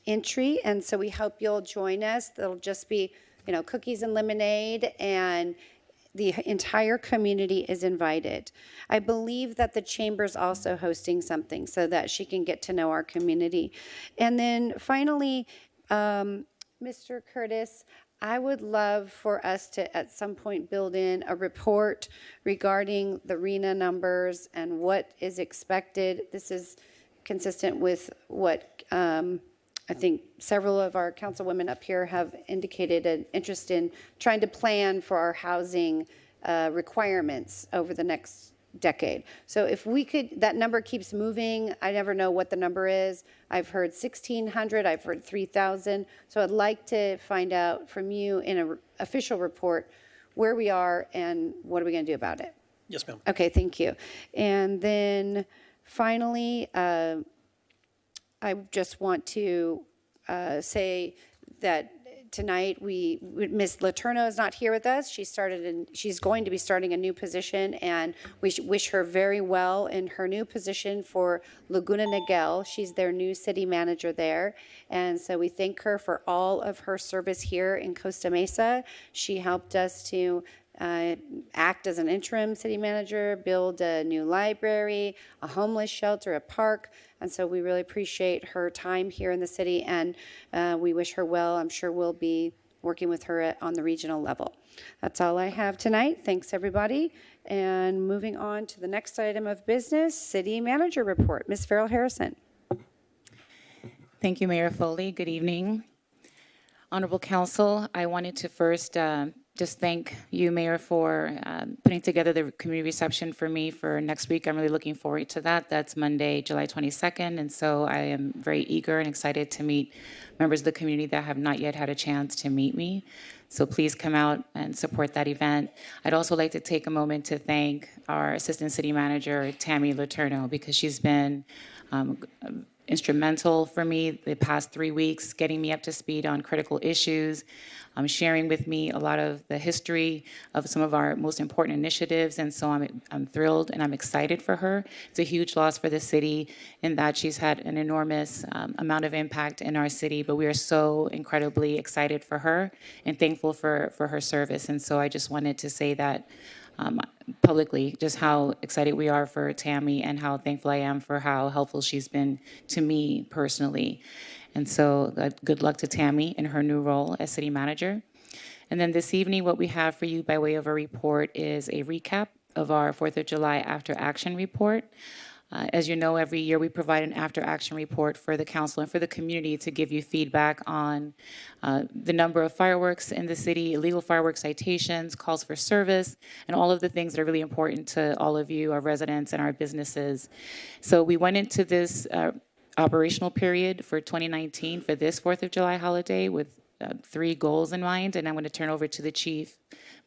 entry, and so we hope you'll join us. There'll just be, cookies and lemonade, and the entire community is invited. I believe that the chamber's also hosting something so that she can get to know our community. And then finally, Mr. Curtis, I would love for us to at some point build in a report regarding the RENA numbers and what is expected. This is consistent with what I think several of our councilwomen up here have indicated an interest in trying to plan for our housing requirements over the next decade. So if we could, that number keeps moving. I never know what the number is. I've heard 1,600, I've heard 3,000. So I'd like to find out from you in an official report where we are and what are we going to do about it. Yes, ma'am. Okay, thank you. And then finally, I just want to say that tonight Ms. Letourneau is not here with us. She's going to be starting a new position, and we wish her very well in her new position for Laguna Niguel. She's their new city manager there, and so we thank her for all of her service here in Costa Mesa. She helped us to act as an interim city manager, build a new library, a homeless shelter, a park, and so we really appreciate her time here in the city, and we wish her well. I'm sure we'll be working with her on the regional level. That's all I have tonight. Thanks, everybody. And moving on to the next item of business, city manager report. Ms. Farrell Harrison. Thank you, Mayor Foley. Good evening. Honorable Council, I wanted to first just thank you, Mayor, for putting together the community reception for me for next week. I'm really looking forward to that. That's Monday, July 22nd, and so I am very eager and excited to meet members of the community that have not yet had a chance to meet me. So please come out and support that event. I'd also like to take a moment to thank our Assistant City Manager, Tammy Letourneau, because she's been instrumental for me the past 3 weeks, getting me up to speed on critical issues, sharing with me a lot of the history of some of our most important initiatives, and so I'm thrilled and I'm excited for her. It's a huge loss for the city in that she's had an enormous amount of impact in our city, but we are so incredibly excited for her and thankful for her service, and so I just wanted to say that publicly, just how excited we are for Tammy and how thankful I am for how helpful she's been to me personally. And so good luck to Tammy in her new role as city manager. And then this evening, what we have for you by way of a report is a recap of our 4th of July after action report. As you know, every year we provide an after-action report for the council and for the community to give you feedback on the number of fireworks in the city, illegal fireworks citations, calls for service, and all of the things that are really important to all of you, our residents and our businesses. So we went into this operational period for 2019 for this 4th of July holiday with 3 goals in mind, and I'm going to turn over to the chief,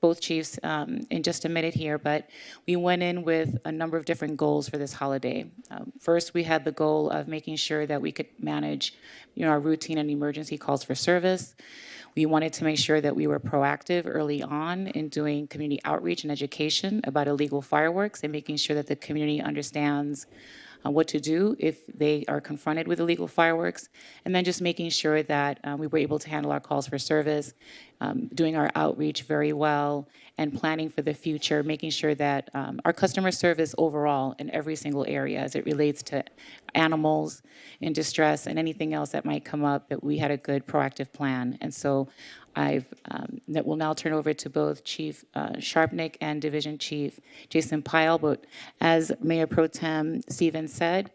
both chiefs, in just a minute here, but we went in with a number of different goals for this holiday. First, we had the goal of making sure that we could manage, our routine and emergency calls for service. We wanted to make sure that we were proactive early on in doing community outreach and education about illegal fireworks and making sure that the community understands what to do if they are confronted with illegal fireworks, and then just making sure that we were able to handle our calls for service doing our outreach very well, and planning for the future, making sure that our customer service overall in every single area as it relates to animals in distress and anything else that might come up, that we had a good proactive plan. And so that will now turn over to both Chief Sharpnick and Division Chief Jason Pyle. But as Mayor Pro Tem Stevens said,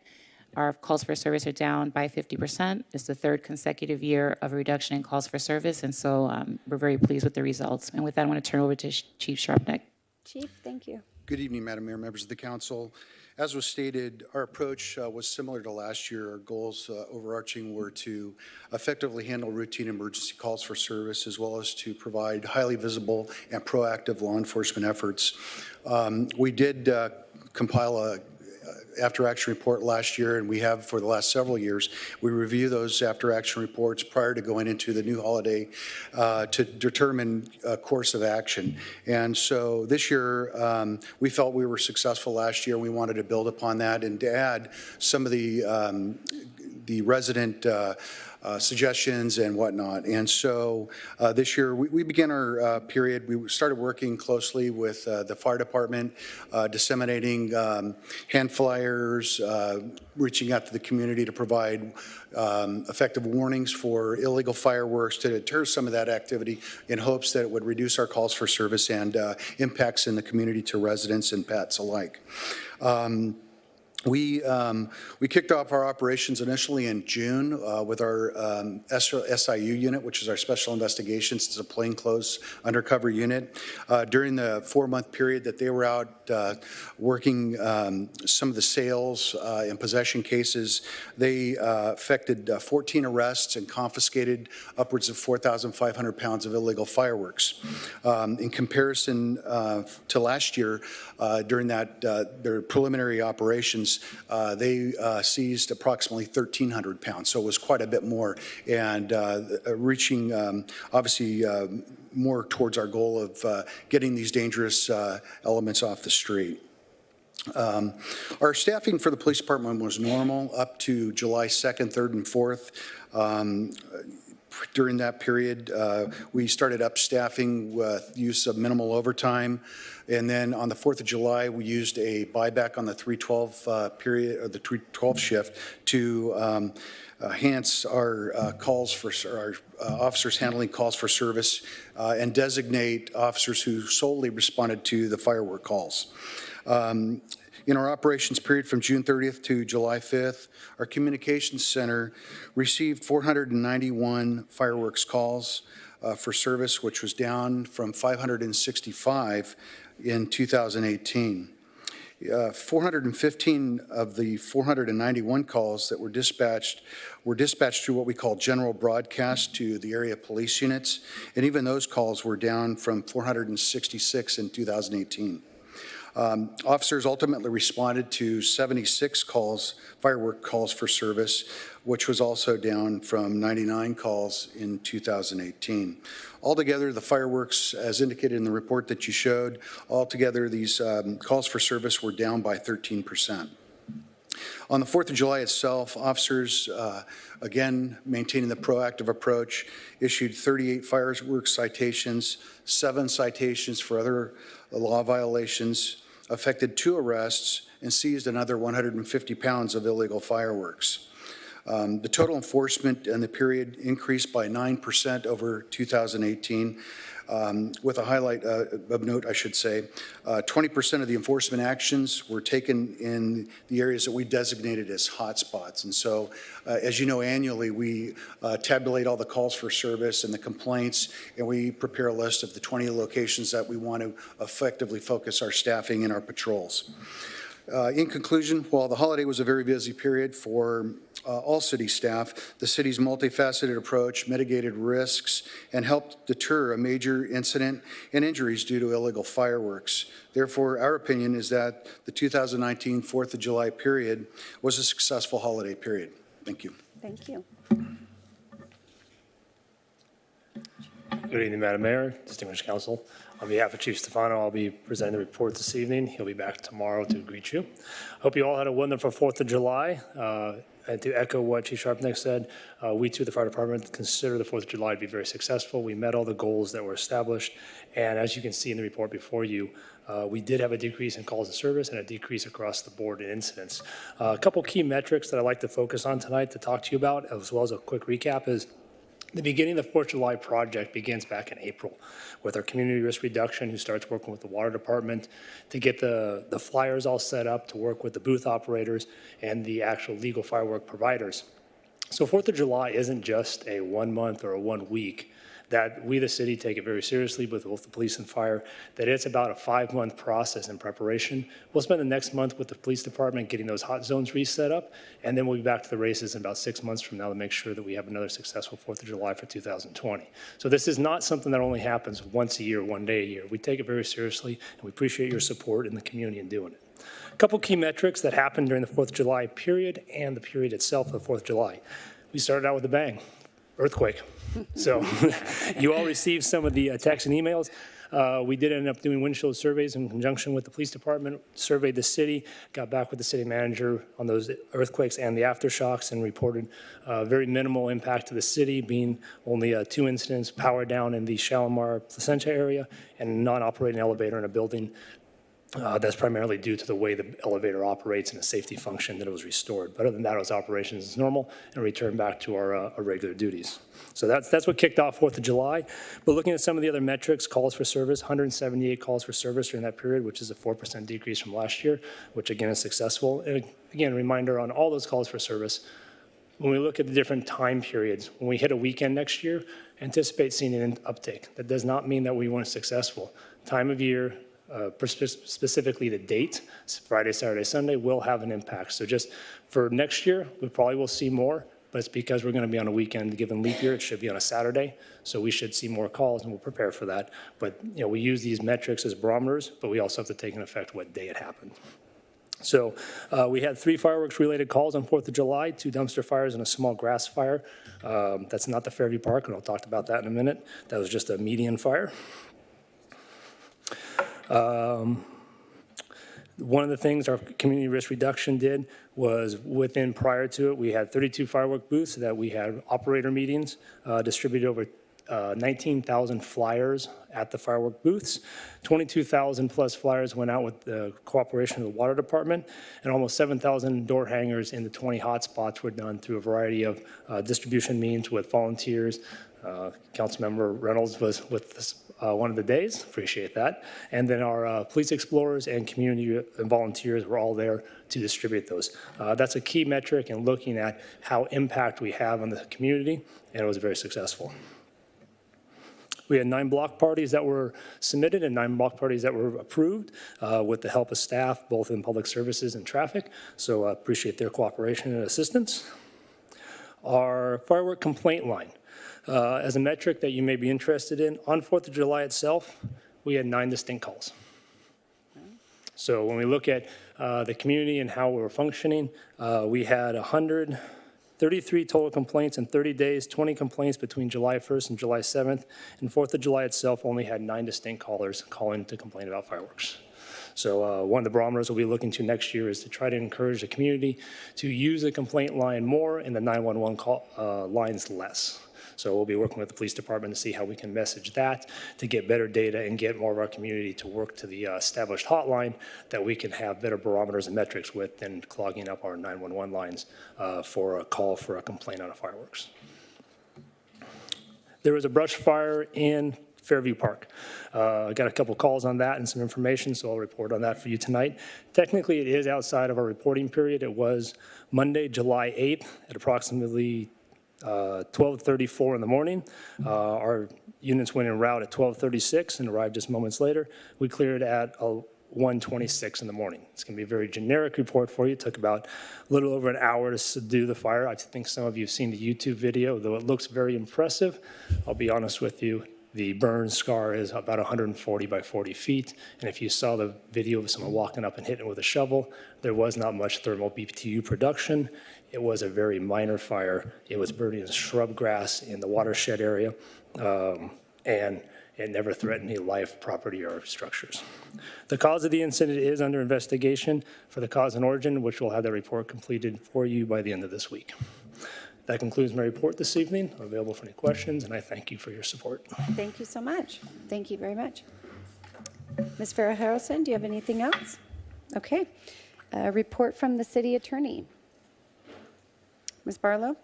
our calls for service are down by 50%. It's the third consecutive year of a reduction in calls for service, and so we're very pleased with the results. And with that, I want to turn over to Chief Sharpnick. Chief, thank you. Good evening, Madam Mayor, members of the council. As was stated, our approach was similar to last year. Our goals overarching were to effectively handle routine emergency calls for service, as well as to provide highly visible and proactive law enforcement efforts. We did compile a after-action report last year, and we have for the last several years. We review those after-action reports prior to going into the new holiday to determine a course of action. And so this year, we felt we were successful last year. We wanted to build upon that and to add some of the resident suggestions and whatnot. And so this year, we began our period. We started working closely with the fire department, disseminating hand flyers, reaching out to the community to provide effective warnings for illegal fireworks to deter some of that activity in hopes that it would reduce our calls for service and impacts in the community to residents and pets alike. We kicked off our operations initially in June with our SIU unit, which is our Special Investigations. It's a plainclothes undercover unit. During the 4-month period that they were out working some of the sales and possession cases, they effected 14 arrests and confiscated upwards of 4,500 pounds of illegal fireworks. In comparison to last year, during that their preliminary operations, they seized approximately 1,300 pounds, so it was quite a bit more, and reaching obviously more towards our goal of getting these dangerous elements off the street. Our staffing for the police department was normal up to July 2nd, 3rd, and 4th. During that period, we started up staffing with use of minimal overtime. And then on the 4th of July, we used a buyback on the 312 period, or the 312 shift, to enhance our calls for our officers handling calls for service and designate officers who solely responded to the firework calls. In our operations period from June 30th to July 5th, our communications center received 491 fireworks calls for service, which was down from 565 in 2018. 415 of the 491 calls that were dispatched through what we call general broadcast to the area police units, and even those calls were down from 466 in 2018. Officers ultimately responded to 76 calls, firework calls for service, which was also down from 99 calls in 2018. Altogether, the fireworks, as indicated in the report that you showed, altogether these calls for service were down by 13%. On the 4th of July itself, officers, again, maintaining the proactive approach, issued 38 fireworks citations, 7 citations for other law violations, affected 2 arrests, and seized another 150 pounds of illegal fireworks. The total enforcement in the period increased by 9% over 2018, with a highlight of note, I should say. 20% of the enforcement actions were taken in the areas that we designated as hotspots. And so, as you know, annually we tabulate all the calls for service and the complaints, and we prepare a list of the 20 locations that we want to effectively focus our staffing and our patrols. In conclusion, while the holiday was a very busy period for all city staff, the city's multifaceted approach mitigated risks and helped deter a major incident and injuries due to illegal fireworks. Therefore, our opinion is that the 2019 4th of July period was a successful holiday period. Thank you. Thank you. Good evening, Madam Mayor, distinguished council. On behalf of Chief Stefano, I'll be presenting the report this evening. He'll be back tomorrow to greet you. Hope you all had a wonderful 4th of July. And to echo what Chief Sharpneck said, we too, the fire department, consider the 4th of July to be very successful. We met all the goals that were established. And as you can see in the report before you, we did have a decrease in calls to service and a decrease across the board in incidents. A couple key metrics that I'd like to focus on tonight to talk to you about, as well as a quick recap, is the beginning of the 4th of July project begins back in April with our community risk reduction, who starts working with the water department to get the flyers all set up, to work with the booth operators and the actual legal firework providers. So 4th of July isn't just a 1 month or a 1 week. That we, the city, take it very seriously with both the police and fire, that it's about a 5-month process in preparation. We'll spend the next month with the police department getting those hot zones reset up, and then we'll be back to the races in about 6 months from now to make sure that we have another successful 4th of July for 2020. So this is not something that only happens once a year, 1 day a year. We take it very seriously, and we appreciate your support in the community in doing it. A couple key metrics that happened during the 4th of July period and the period itself of the 4th of July. We started out with a bang. Earthquake. So you all received some of the texts and emails. We did end up doing windshield surveys in conjunction with the police department, surveyed the city, got back with the city manager on those earthquakes and the aftershocks, and reported very minimal impact to the city, being only 2 incidents, power down in the Shalimar Placentia area, and a non-operating elevator in a building. That's primarily due to the way the elevator operates and a safety function that it was restored. But other than that, it was operations as normal and returned back to our regular duties. So that's what kicked off 4th of July. But looking at some of the other metrics, calls for service, 178 calls for service during that period, which is a 4% decrease from last year, which again is successful. And again, a reminder on all those calls for service, when we look at the different time periods, when we hit a weekend next year, anticipate seeing an uptake. That does not mean that we weren't successful. Time of year, specifically the date, Friday, Saturday, Sunday, will have an impact. So just for next year, we probably will see more, but it's because we're going to be on a weekend. Given leap year, it should be on a Saturday, so we should see more calls, and we'll prepare for that. But we use these metrics as barometers, but we also have to take into effect what day it happened. So we had 3 fireworks-related calls on 4th of July, 2 dumpster fires and a small grass fire. That's not the Fairview Park, and I'll talk about that in a minute. That was just a median fire. One of the things our community risk reduction did was prior to it, we had 32 firework booths that we had operator meetings, distributed over 19,000 flyers at the firework booths. 22,000 plus flyers went out with the cooperation of the water department, and almost 7,000 door hangers in the 20 hotspots were done through a variety of distribution means with volunteers. Councilmember Reynolds was with us one of the days, appreciate that. And then our police explorers and community and volunteers were all there to distribute those. That's a key metric in looking at how impact we have on the community, and it was very successful. We had 9 block parties that were submitted and 9 block parties that were approved with the help of staff, both in public services and traffic. So I appreciate their cooperation and assistance. Our firework complaint line. As a metric that you may be interested in, on 4th of July itself, we had 9 distinct calls. So when we look at the community and how we were functioning, we had 133 total complaints in 30 days, 20 complaints between July 1st and July 7th, and 4th of July itself only had 9 distinct callers calling to complain about fireworks. So one of the barometers we'll be looking to next year is to try to encourage the community to use the complaint line more and the 911 call, lines less. So we'll be working with the police department to see how we can message that to get better data and get more of our community to work to the established hotline that we can have better barometers and metrics with than clogging up our 911 lines for a call for a complaint on a fireworks. There was a brush fire in Fairview Park. I got a couple calls on that and some information, so I'll report on that for you tonight. Technically, it is outside of our reporting period. It was Monday, July 8th at approximately 12:34 in the morning. Our units went en route at 12:36 and arrived just moments later. We cleared at 1:26 in the morning. It's going to be a very generic report for you. It took about a little over an hour to subdue the fire. I think some of you have seen the YouTube video, though it looks very impressive. I'll be honest with you. The burn scar is about 140 by 40 feet, and if you saw the video of someone walking up and hitting it with a shovel, there was not much thermal BTU production. It was a very minor fire. It was burning shrub grass in the watershed area. and it never threatened any life, property, or structures. The cause of the incident is under investigation for the cause and origin, which we'll have that report completed for you by the end of this week. That concludes my report this evening. I'm available for any questions, and I thank you for your support. Thank you so much. Thank you very much. Ms. Farrah Harrelson, do you have anything else? Okay. A report from the city attorney. Ms. Barlow?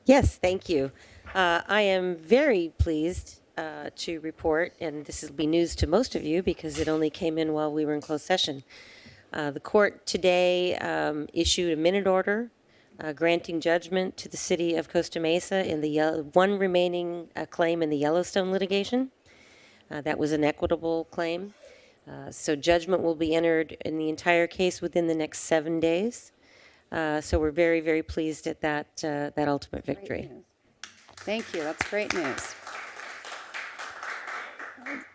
Yes, thank you. I am very pleased to report, and this will be news to most of you because it only came in while we were in closed session. The court today issued a minute order granting judgment to the city of Costa Mesa in the one remaining claim in the Yellowstone litigation. That was an equitable claim. So judgment will be entered in the entire case within the next 7 days. So we're very, very pleased at that ultimate victory. Thank you. That's great news.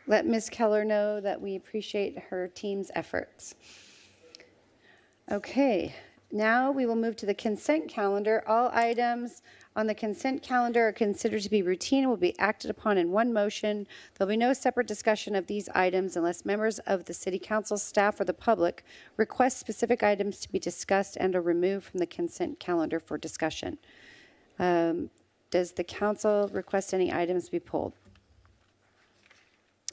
Let Ms. Keller know that we appreciate her team's efforts. Okay, now we will move to the consent calendar. All items on the consent calendar are considered to be routine and will be acted upon in one motion. There'll be no separate discussion of these items unless members of the city council, staff, or the public request specific items to be discussed and are removed from the consent calendar for discussion. Does the council request any items be pulled?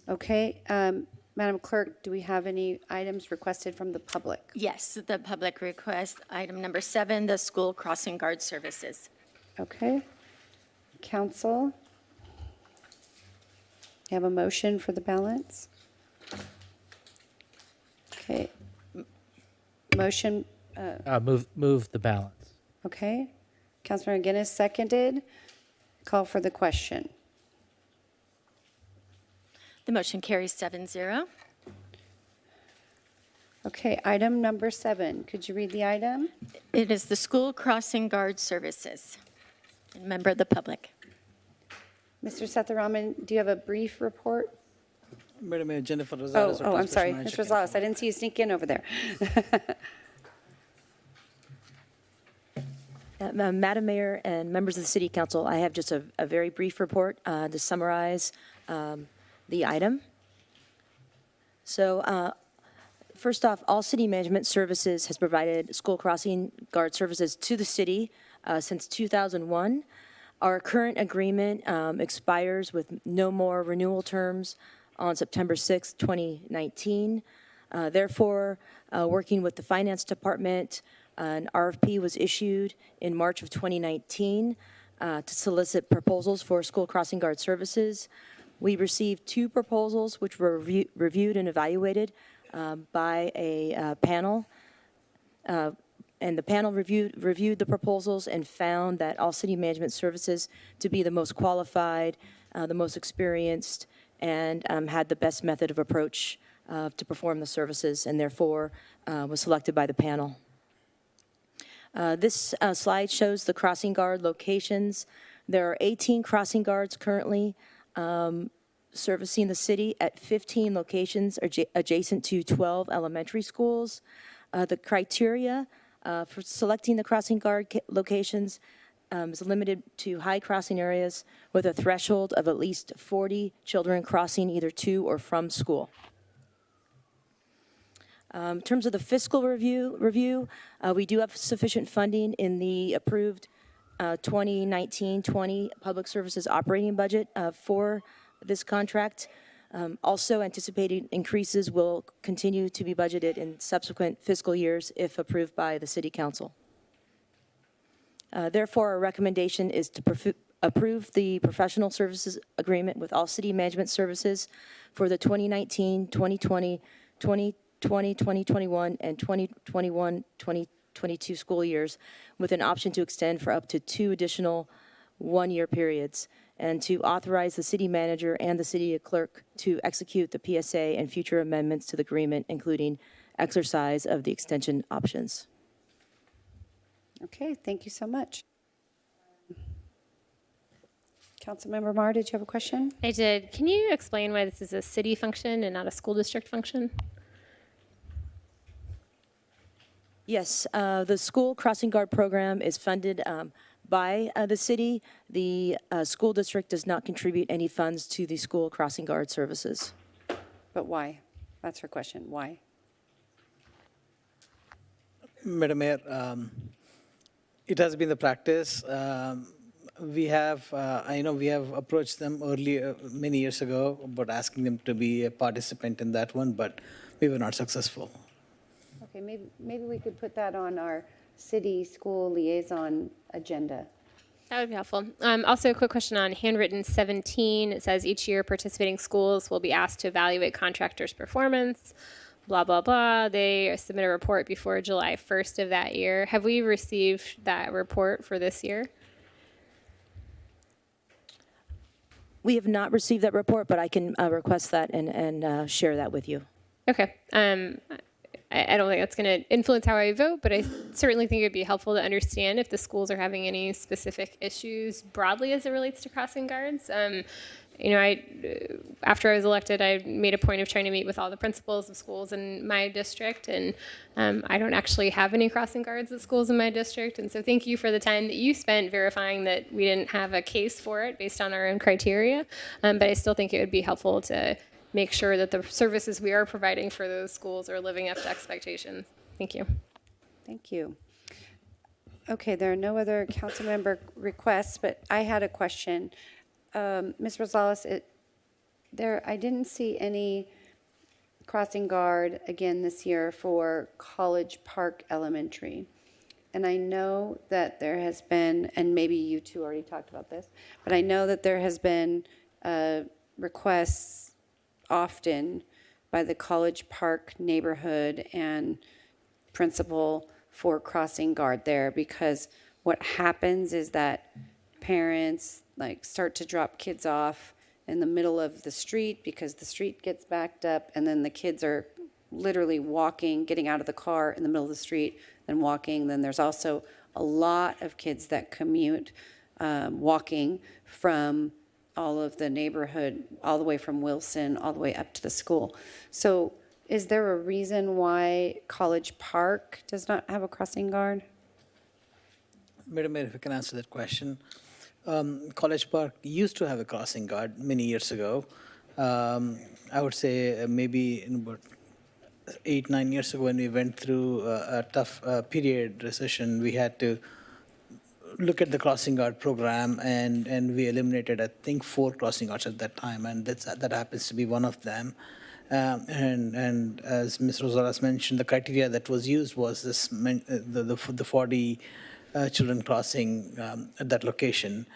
Okay, Madam Clerk, do we have any items requested from the public? Yes, the public request, item number 7, the school crossing guard services. Okay. Council? You have a motion for the balance? Okay. Motion, Move the balance. okay. Councilmember Guinness seconded. Call for the question. The motion carries 7-0. Okay, item number 7. Could you read the item? It is the school crossing guard services. And member of the public. Mr. Sethuraman, do you have a brief report? Madam Mayor, Jennifer Rosales. Oh, I'm sorry, Mr. Rosales. I didn't see you sneak in over there. Madam Mayor and members of the City Council, I have just a very brief report to summarize the item. So first off, All City Management Services has provided school crossing guard services to the city since 2001. Our current agreement expires with no more renewal terms on September 6, 2019. Therefore, working with the Finance Department, an RFP was issued in March of 2019 to solicit proposals for school crossing guard services. We received 2 proposals which were reviewed and evaluated by a panel. And the panel reviewed the proposals and found that All City Management Services to be the most qualified, the most experienced, and had the best method of approach to perform the services, and therefore was selected by the panel. This slide shows the crossing guard locations. There are 18 crossing guards currently servicing the city at 15 locations adjacent to 12 elementary schools. The criteria for selecting the crossing guard locations is limited to high crossing areas with a threshold of at least 40 children crossing either to or from school. In terms of the fiscal review, we do have sufficient funding in the approved 2019-20 Public Services operating budget for this contract. Also, anticipated increases will continue to be budgeted in subsequent fiscal years if approved by the City Council. Therefore, our recommendation is to approve the professional services agreement with All City Management Services for the 2019, 2020, 2021, and 2021-2022 school years with an option to extend for up to 2 additional one-year periods, and to authorize the city manager and the city clerk to execute the PSA and future amendments to the agreement, including exercise of the extension options. Okay, thank you so much. Councilmember Mar, did you have a question? I did. Can you explain why this is a city function and not a school district function? Yes, the school crossing guard program is funded by the city. The school district does not contribute any funds to the school crossing guard services. But why? That's her question. Why? Madam Mayor, it has been the practice. We have, I know we have approached them earlier, many years ago, about asking them to be a participant in that one, but we were not successful. Okay, maybe we could put that on our city school liaison agenda. That would be helpful. Also, a quick question on handwritten 17. It says each year participating schools will be asked to evaluate contractors' performance, blah, blah, blah. They submit a report before July 1st of that year. Have we received that report for this year? We have not received that report, but I can request that and share that with you. Okay. I don't think that's going to influence how I vote, but I certainly think it would be helpful to understand if the schools are having any specific issues broadly as it relates to crossing guards. After I was elected, I made a point of trying to meet with all the principals of schools in my district, and I don't actually have any crossing guards at schools in my district. And so thank you for the time that you spent verifying that we didn't have a case for it based on our own criteria. But I still think it would be helpful to make sure that the services we are providing for those schools are living up to expectations. Thank you. Thank you. Okay, there are no other council member requests, but I had a question. Ms. Rosales, I didn't see any crossing guard again this year for College Park Elementary. And I know that there has been, and maybe you two already talked about this, but I know that there has been requests often by the College Park neighborhood and principal for crossing guard there, because what happens is that parents start to drop kids off in the middle of the street because the street gets backed up, and then the kids are literally walking, getting out of the car in the middle of the street, then walking. Then there's also a lot of kids that commute walking from all of the neighborhood, all the way from Wilson, all the way up to the school. So is there a reason why College Park does not have a crossing guard? Madam Mayor, if I can answer that question. College Park used to have a crossing guard many years ago. I would say maybe in about 8-9 years ago, when we went through a tough period recession, we had to look at the crossing guard program, and we eliminated, I think, 4 crossing guards at that time, and that happens to be one of them. And as Ms. Rosales mentioned, the criteria that was used was this the 40 children crossing at that location.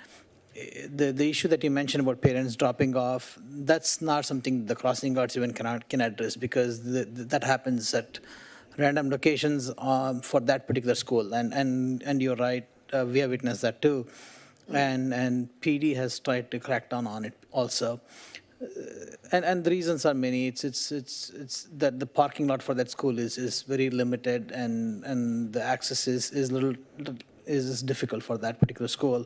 The issue that you mentioned about parents dropping off, that's not something the crossing guards even can address, because that happens at random locations for that particular school. And you're right, we have witnessed that too. And PD has tried to crack down on it also. And the reasons are many. It's that the parking lot for that school is very limited, and the access is difficult for that particular school.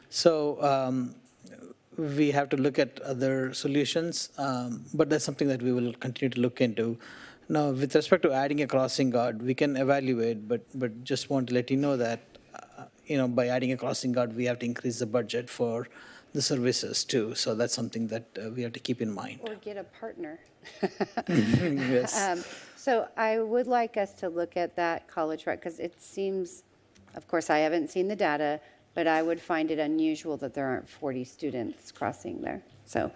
So we have to look at other solutions, but that's something that we will continue to look into. Now, with respect to adding a crossing guard, we can evaluate, but just want to let you know that by adding a crossing guard, we have to increase the budget for the services too. So that's something that we have to keep in mind. Or get a partner. Yes. So I would like us to look at that College Park, because it seems, of course, I haven't seen the data, but I would find it unusual that there aren't 40 students crossing there. So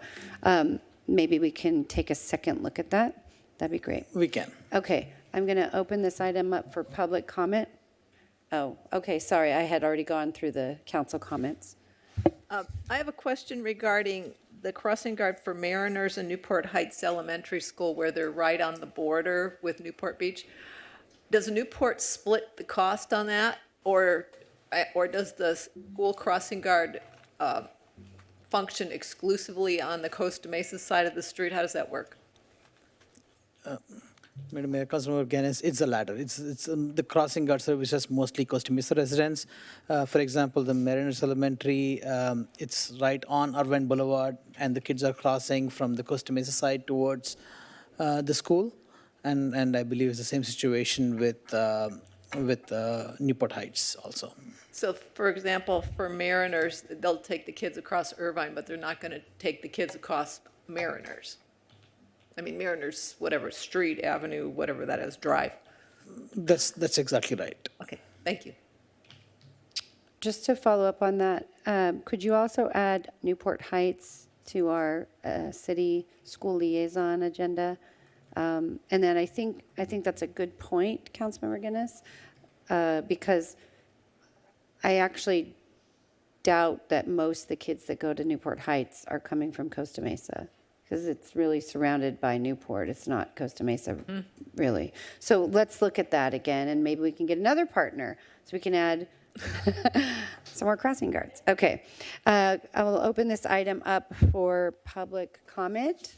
maybe we can take a second look at that. That'd be great. We can. Okay, I'm going to open this item up for public comment. Oh, okay, sorry, I had already gone through the council comments. I have a question regarding the crossing guard for Mariners in Newport Heights Elementary School, where they're right on the border with Newport Beach. Does Newport split the cost on that, or does the school crossing guard function exclusively on the Costa Mesa side of the street? How does that work? Madam Mayor, Councilmember Gaines, it's the latter. It's the crossing guard services mostly Costa Mesa residents. For example, the Mariners Elementary, it's right on Irvine Boulevard, and the kids are crossing from the Costa Mesa side towards the school. And I believe it's the same situation with Newport Heights also. So for example, for Mariners, they'll take the kids across Irvine, but they're not going to take the kids across Mariners. I mean, Mariners, whatever, street, avenue, whatever that is, drive. That's exactly right. Okay, thank you. Just to follow up on that, could you also add Newport Heights to our city school liaison agenda? And then I think that's a good point, Councilmember Guinness, because I actually doubt that most of the kids that go to Newport Heights are coming from Costa Mesa, because it's really surrounded by Newport. It's not Costa Mesa, really. So let's look at that again, and maybe we can get another partner so we can add some more crossing guards. Okay. I will open this item up for public comment.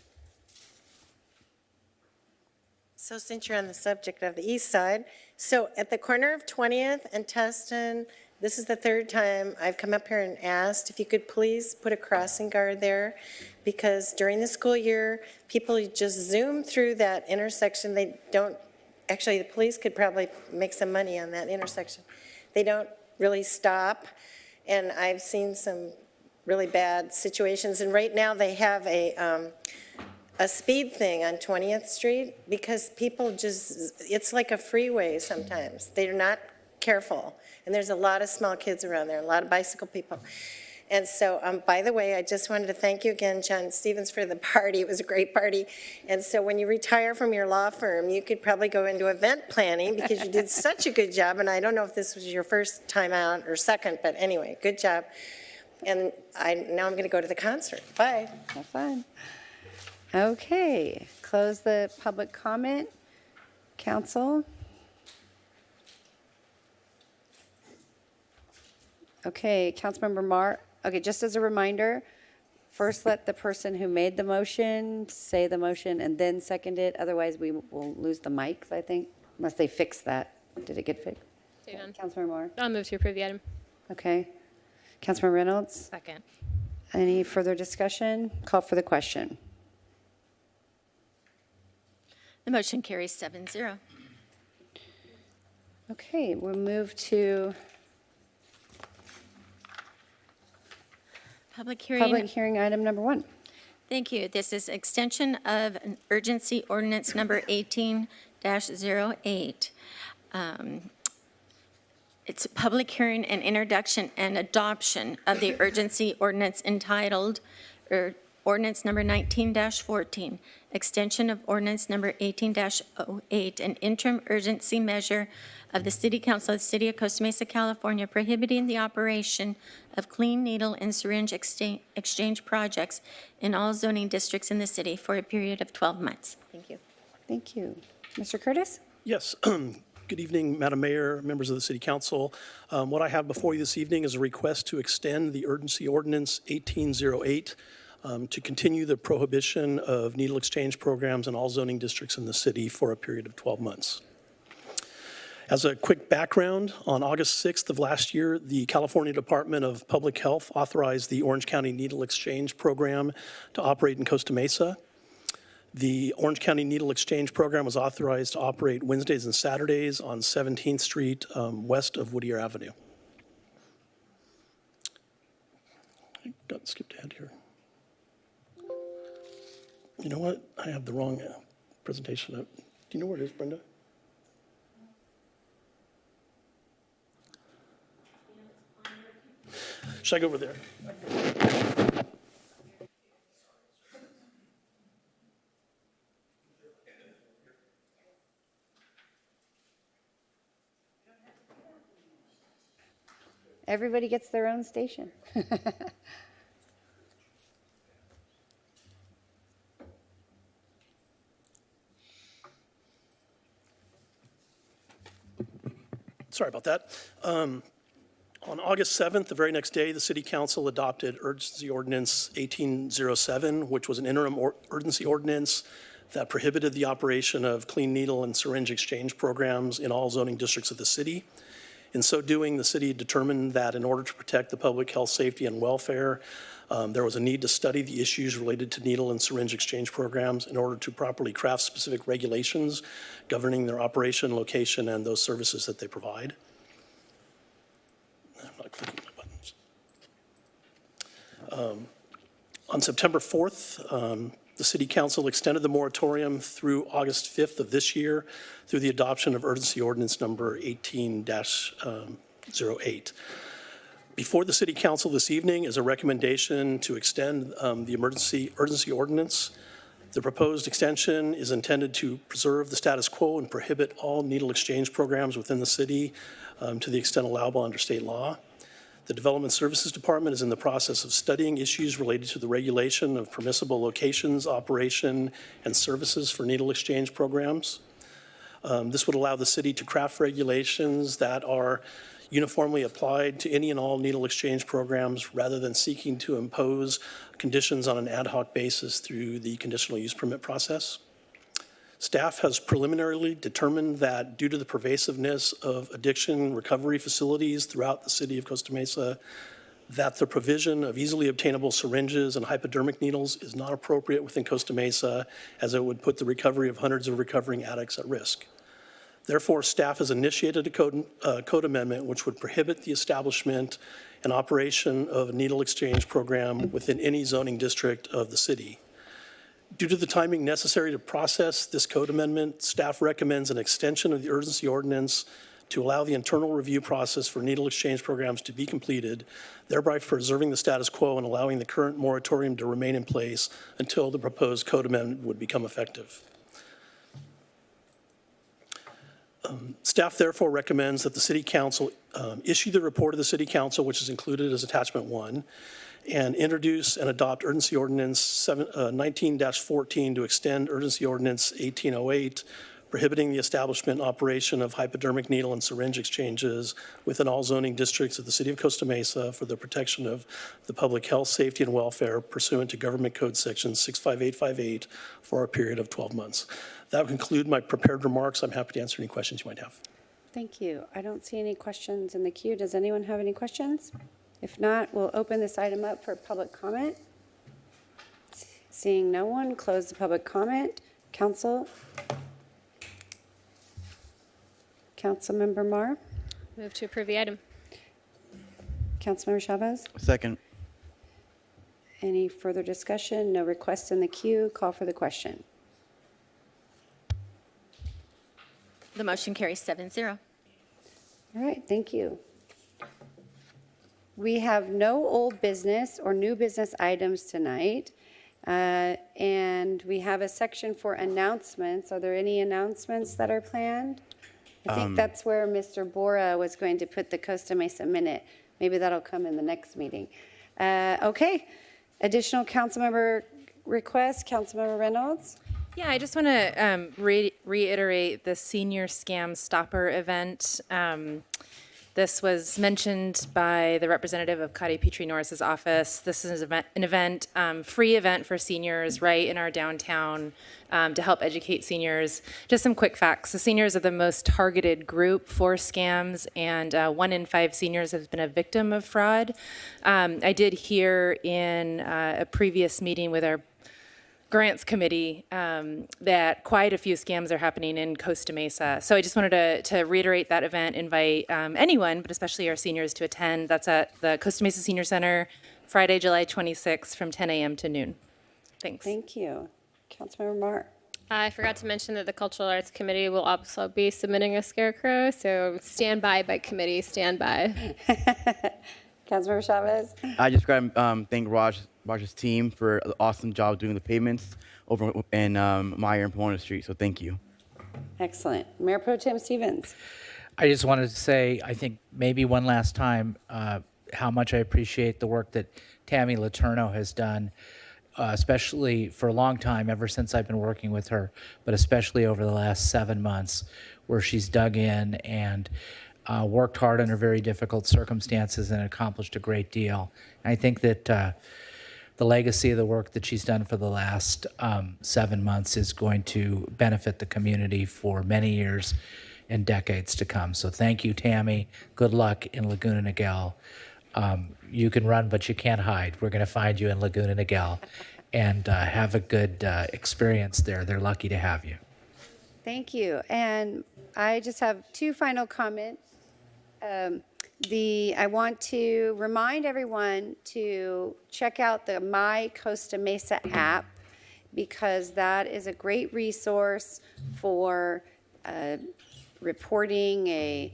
So since you're on the subject of the east side, so at the corner of 20th and Tustin, this is the third time I've come up here and asked if you could please put a crossing guard there, because during the school year, people just zoom through that intersection. They don't, actually the police could probably make some money on that intersection. They don't really stop, and I've seen some really bad situations, and right now they have a speed thing on 20th Street because people just, it's like a freeway sometimes. They're not careful. And there's a lot of small kids around there, a lot of bicycle people. And so, by the way, I just wanted to thank you again, John Stevens, for the party. It was a great party. And so when you retire from your law firm, you could probably go into event planning because you did such a good job. And I don't know if this was your first time out or second, but anyway, good job. And now I'm going to go to the concert. Bye. Have fun. Okay, close the public comment. Council? Okay, Councilmember Marr. Okay, just as a reminder, first let the person who made the motion say the motion and then second it. Otherwise, we will lose the mics, I think, unless they fix that. Did it get fixed? Stay done. Councilmember Marr. I'll move to approve the item. Okay. Councilmember Reynolds? Second. Any further discussion? Call for the question. The motion carries 7-0. Okay, we'll move to Public hearing. public hearing item number 1. Thank you. This is extension of an urgency ordinance number 18-08. It's a public hearing and introduction and adoption of the urgency ordinance entitled, Ordinance number 19-14, extension of ordinance number 18-08, an interim urgency measure of the City Council of the City of Costa Mesa, California, prohibiting the operation of clean needle and syringe exchange projects in all zoning districts in the city for a period of 12 months. Thank you. Thank you. Mr. Curtis? Yes. Good evening, Madam Mayor, members of the City Council. What I have before you this evening is a request to extend the urgency ordinance 1808 to continue the prohibition of needle exchange programs in all zoning districts in the city for a period of 12 months. As a quick background, on August 6th of last year, the California Department of Public Health authorized the Orange County Needle Exchange Program to operate in Costa Mesa. The Orange County Needle Exchange Program was authorized to operate Wednesdays and Saturdays on 17th Street west of Whittier Avenue. I got skipped ahead here. You know what? I have the wrong presentation up. Do you know where it is, Brenda? Should I go over there? Everybody gets their own station. Sorry about that. On August 7th, the very next day, the City Council adopted Urgency Ordinance 1807, which was an interim urgency ordinance that prohibited the operation of clean needle and syringe exchange programs in all zoning districts of the city. In so doing, the city determined that in order to protect the public health, safety, and welfare, there was a need to study the issues related to needle and syringe exchange programs in order to properly craft specific regulations governing their operation, location, and those services that they provide. I'm not clicking my buttons. On September 4th, the City Council extended the moratorium through August 5th of this year through the adoption of Urgency Ordinance Number 18-08. Before the City Council this evening is a recommendation to extend the urgency ordinance. The proposed extension is intended to preserve the status quo and prohibit all needle exchange programs within the city to the extent allowable under state law. The Development Services Department is in the process of studying issues related to the regulation of permissible locations, operation, and services for needle exchange programs. This would allow the city to craft regulations that are uniformly applied to any and all needle exchange programs rather than seeking to impose conditions on an ad hoc basis through the conditional use permit process. Staff has preliminarily determined that due to the pervasiveness of addiction recovery facilities throughout the city of Costa Mesa, that the provision of easily obtainable syringes and hypodermic needles is not appropriate within Costa Mesa, as it would put the recovery of hundreds of recovering addicts at risk. Therefore, staff has initiated a code amendment which would prohibit the establishment and operation of a needle exchange program within any zoning district of the city. Due to the timing necessary to process this code amendment, staff recommends an extension of the urgency ordinance to allow the internal review process for needle exchange programs to be completed, thereby preserving the status quo and allowing the current moratorium to remain in place until the proposed code amendment would become effective. Staff therefore recommends that the City Council issue the report of the City Council, which is included as Attachment 1, and introduce and adopt Urgency Ordinance 19-14 to extend Urgency Ordinance 1808, prohibiting the establishment and operation of hypodermic needle and syringe exchanges within all zoning districts of the City of Costa Mesa for the protection of the public health, safety, and welfare pursuant to Government Code Section 65858 for a period of 12 months. That will conclude my prepared remarks. I'm happy to answer any questions you might have. Thank you. I don't see any questions in the queue. Does anyone have any questions? If not, we'll open this item up for public comment. Seeing no one, close the public comment. Council. Councilmember Mar. Move to approve the item. Councilmember Chavez. Second. Any further discussion? No requests in the queue. Call for the question. The motion carries 7-0. All right, thank you. We have no old business or new business items tonight, and we have a section for announcements. Are there any announcements that are planned? I think that's where Mr. Bora was going to put the Costa Mesa Minute. Maybe that'll come in the next meeting. Okay, additional council member requests, Councilmember Reynolds? Yeah, I just want to reiterate the Senior Scam Stopper event. This was mentioned by the representative of Cotty Petrie Norris's office. This is an event, free event for seniors right in our downtown to help educate seniors. Just some quick facts. The seniors are the most targeted group for scams, and 1 in 5 seniors has been a victim of fraud. I did hear in a previous meeting with our grants committee that quite a few scams are happening in Costa Mesa. So I just wanted to reiterate that event, invite anyone, but especially our seniors to attend. That's at the Costa Mesa Senior Center, Friday, July 26th from 10 a.m. to noon. Thanks. Thank you. Councilmember Mark. I forgot to mention that the Cultural Arts Committee will also be submitting a scarecrow, so stand by committee, stand by. Councilmember Chavez. I just got to thank Raj's team for the awesome job doing the payments over in Meyer and Pomona Street, so thank you. Excellent. Mayor Pro Tem Stevens. I just wanted to say, I think maybe one last time, how much I appreciate the work that Tammy Letourneau has done, especially for a long time, ever since I've been working with her, but especially over the last 7 months, where she's dug in and worked hard under very difficult circumstances and accomplished a great deal. And I think that the legacy of the work that she's done for the last 7 months is going to benefit the community for many years in decades to come. So thank you, Tammy. Good luck in Laguna Niguel. You can run, but you can't hide. We're going to find you in Laguna Niguel, and have a good experience there. They're lucky to have you. Thank you. And I just have two final comments. I want to remind everyone to check out the My Costa Mesa app, because that is a great resource for reporting a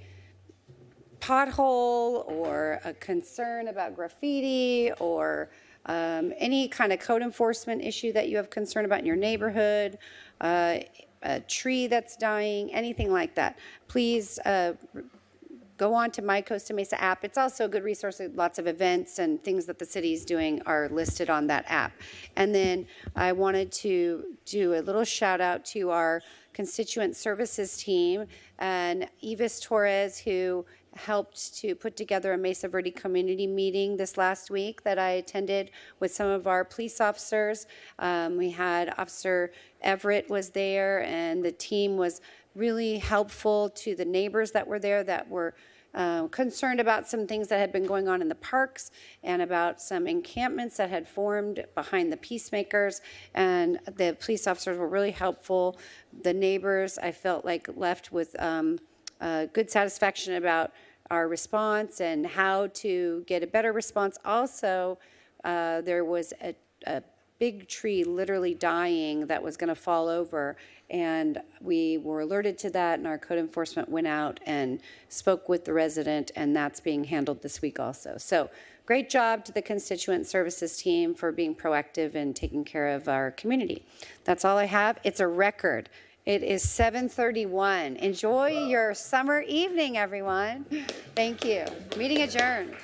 pothole or a concern about graffiti or any kind of code enforcement issue that you have concern about in your neighborhood, a tree that's dying, anything like that. Please go on to My Costa Mesa app. It's also a good resource. Lots of events and things that the city is doing are listed on that app. And then I wanted to do a little shout out to our constituent services team and Evis Torres, who helped to put together a Mesa Verde community meeting this last week that I attended with some of our police officers. We had Officer Everett was there, and the team was really helpful to the neighbors that were there that were concerned about some things that had been going on in the parks and about some encampments that had formed behind the peacemakers. And the police officers were really helpful. The neighbors, I felt like, left with good satisfaction about our response and how to get a better response. Also, there was a big tree literally dying that was going to fall over, and we were alerted to that, and our code enforcement went out and spoke with the resident, and that's being handled this week also. So great job to the constituent services team for being proactive and taking care of our community. That's all I have. It's a record. It is 7:31. Enjoy your summer evening, everyone. Thank you. Meeting adjourned.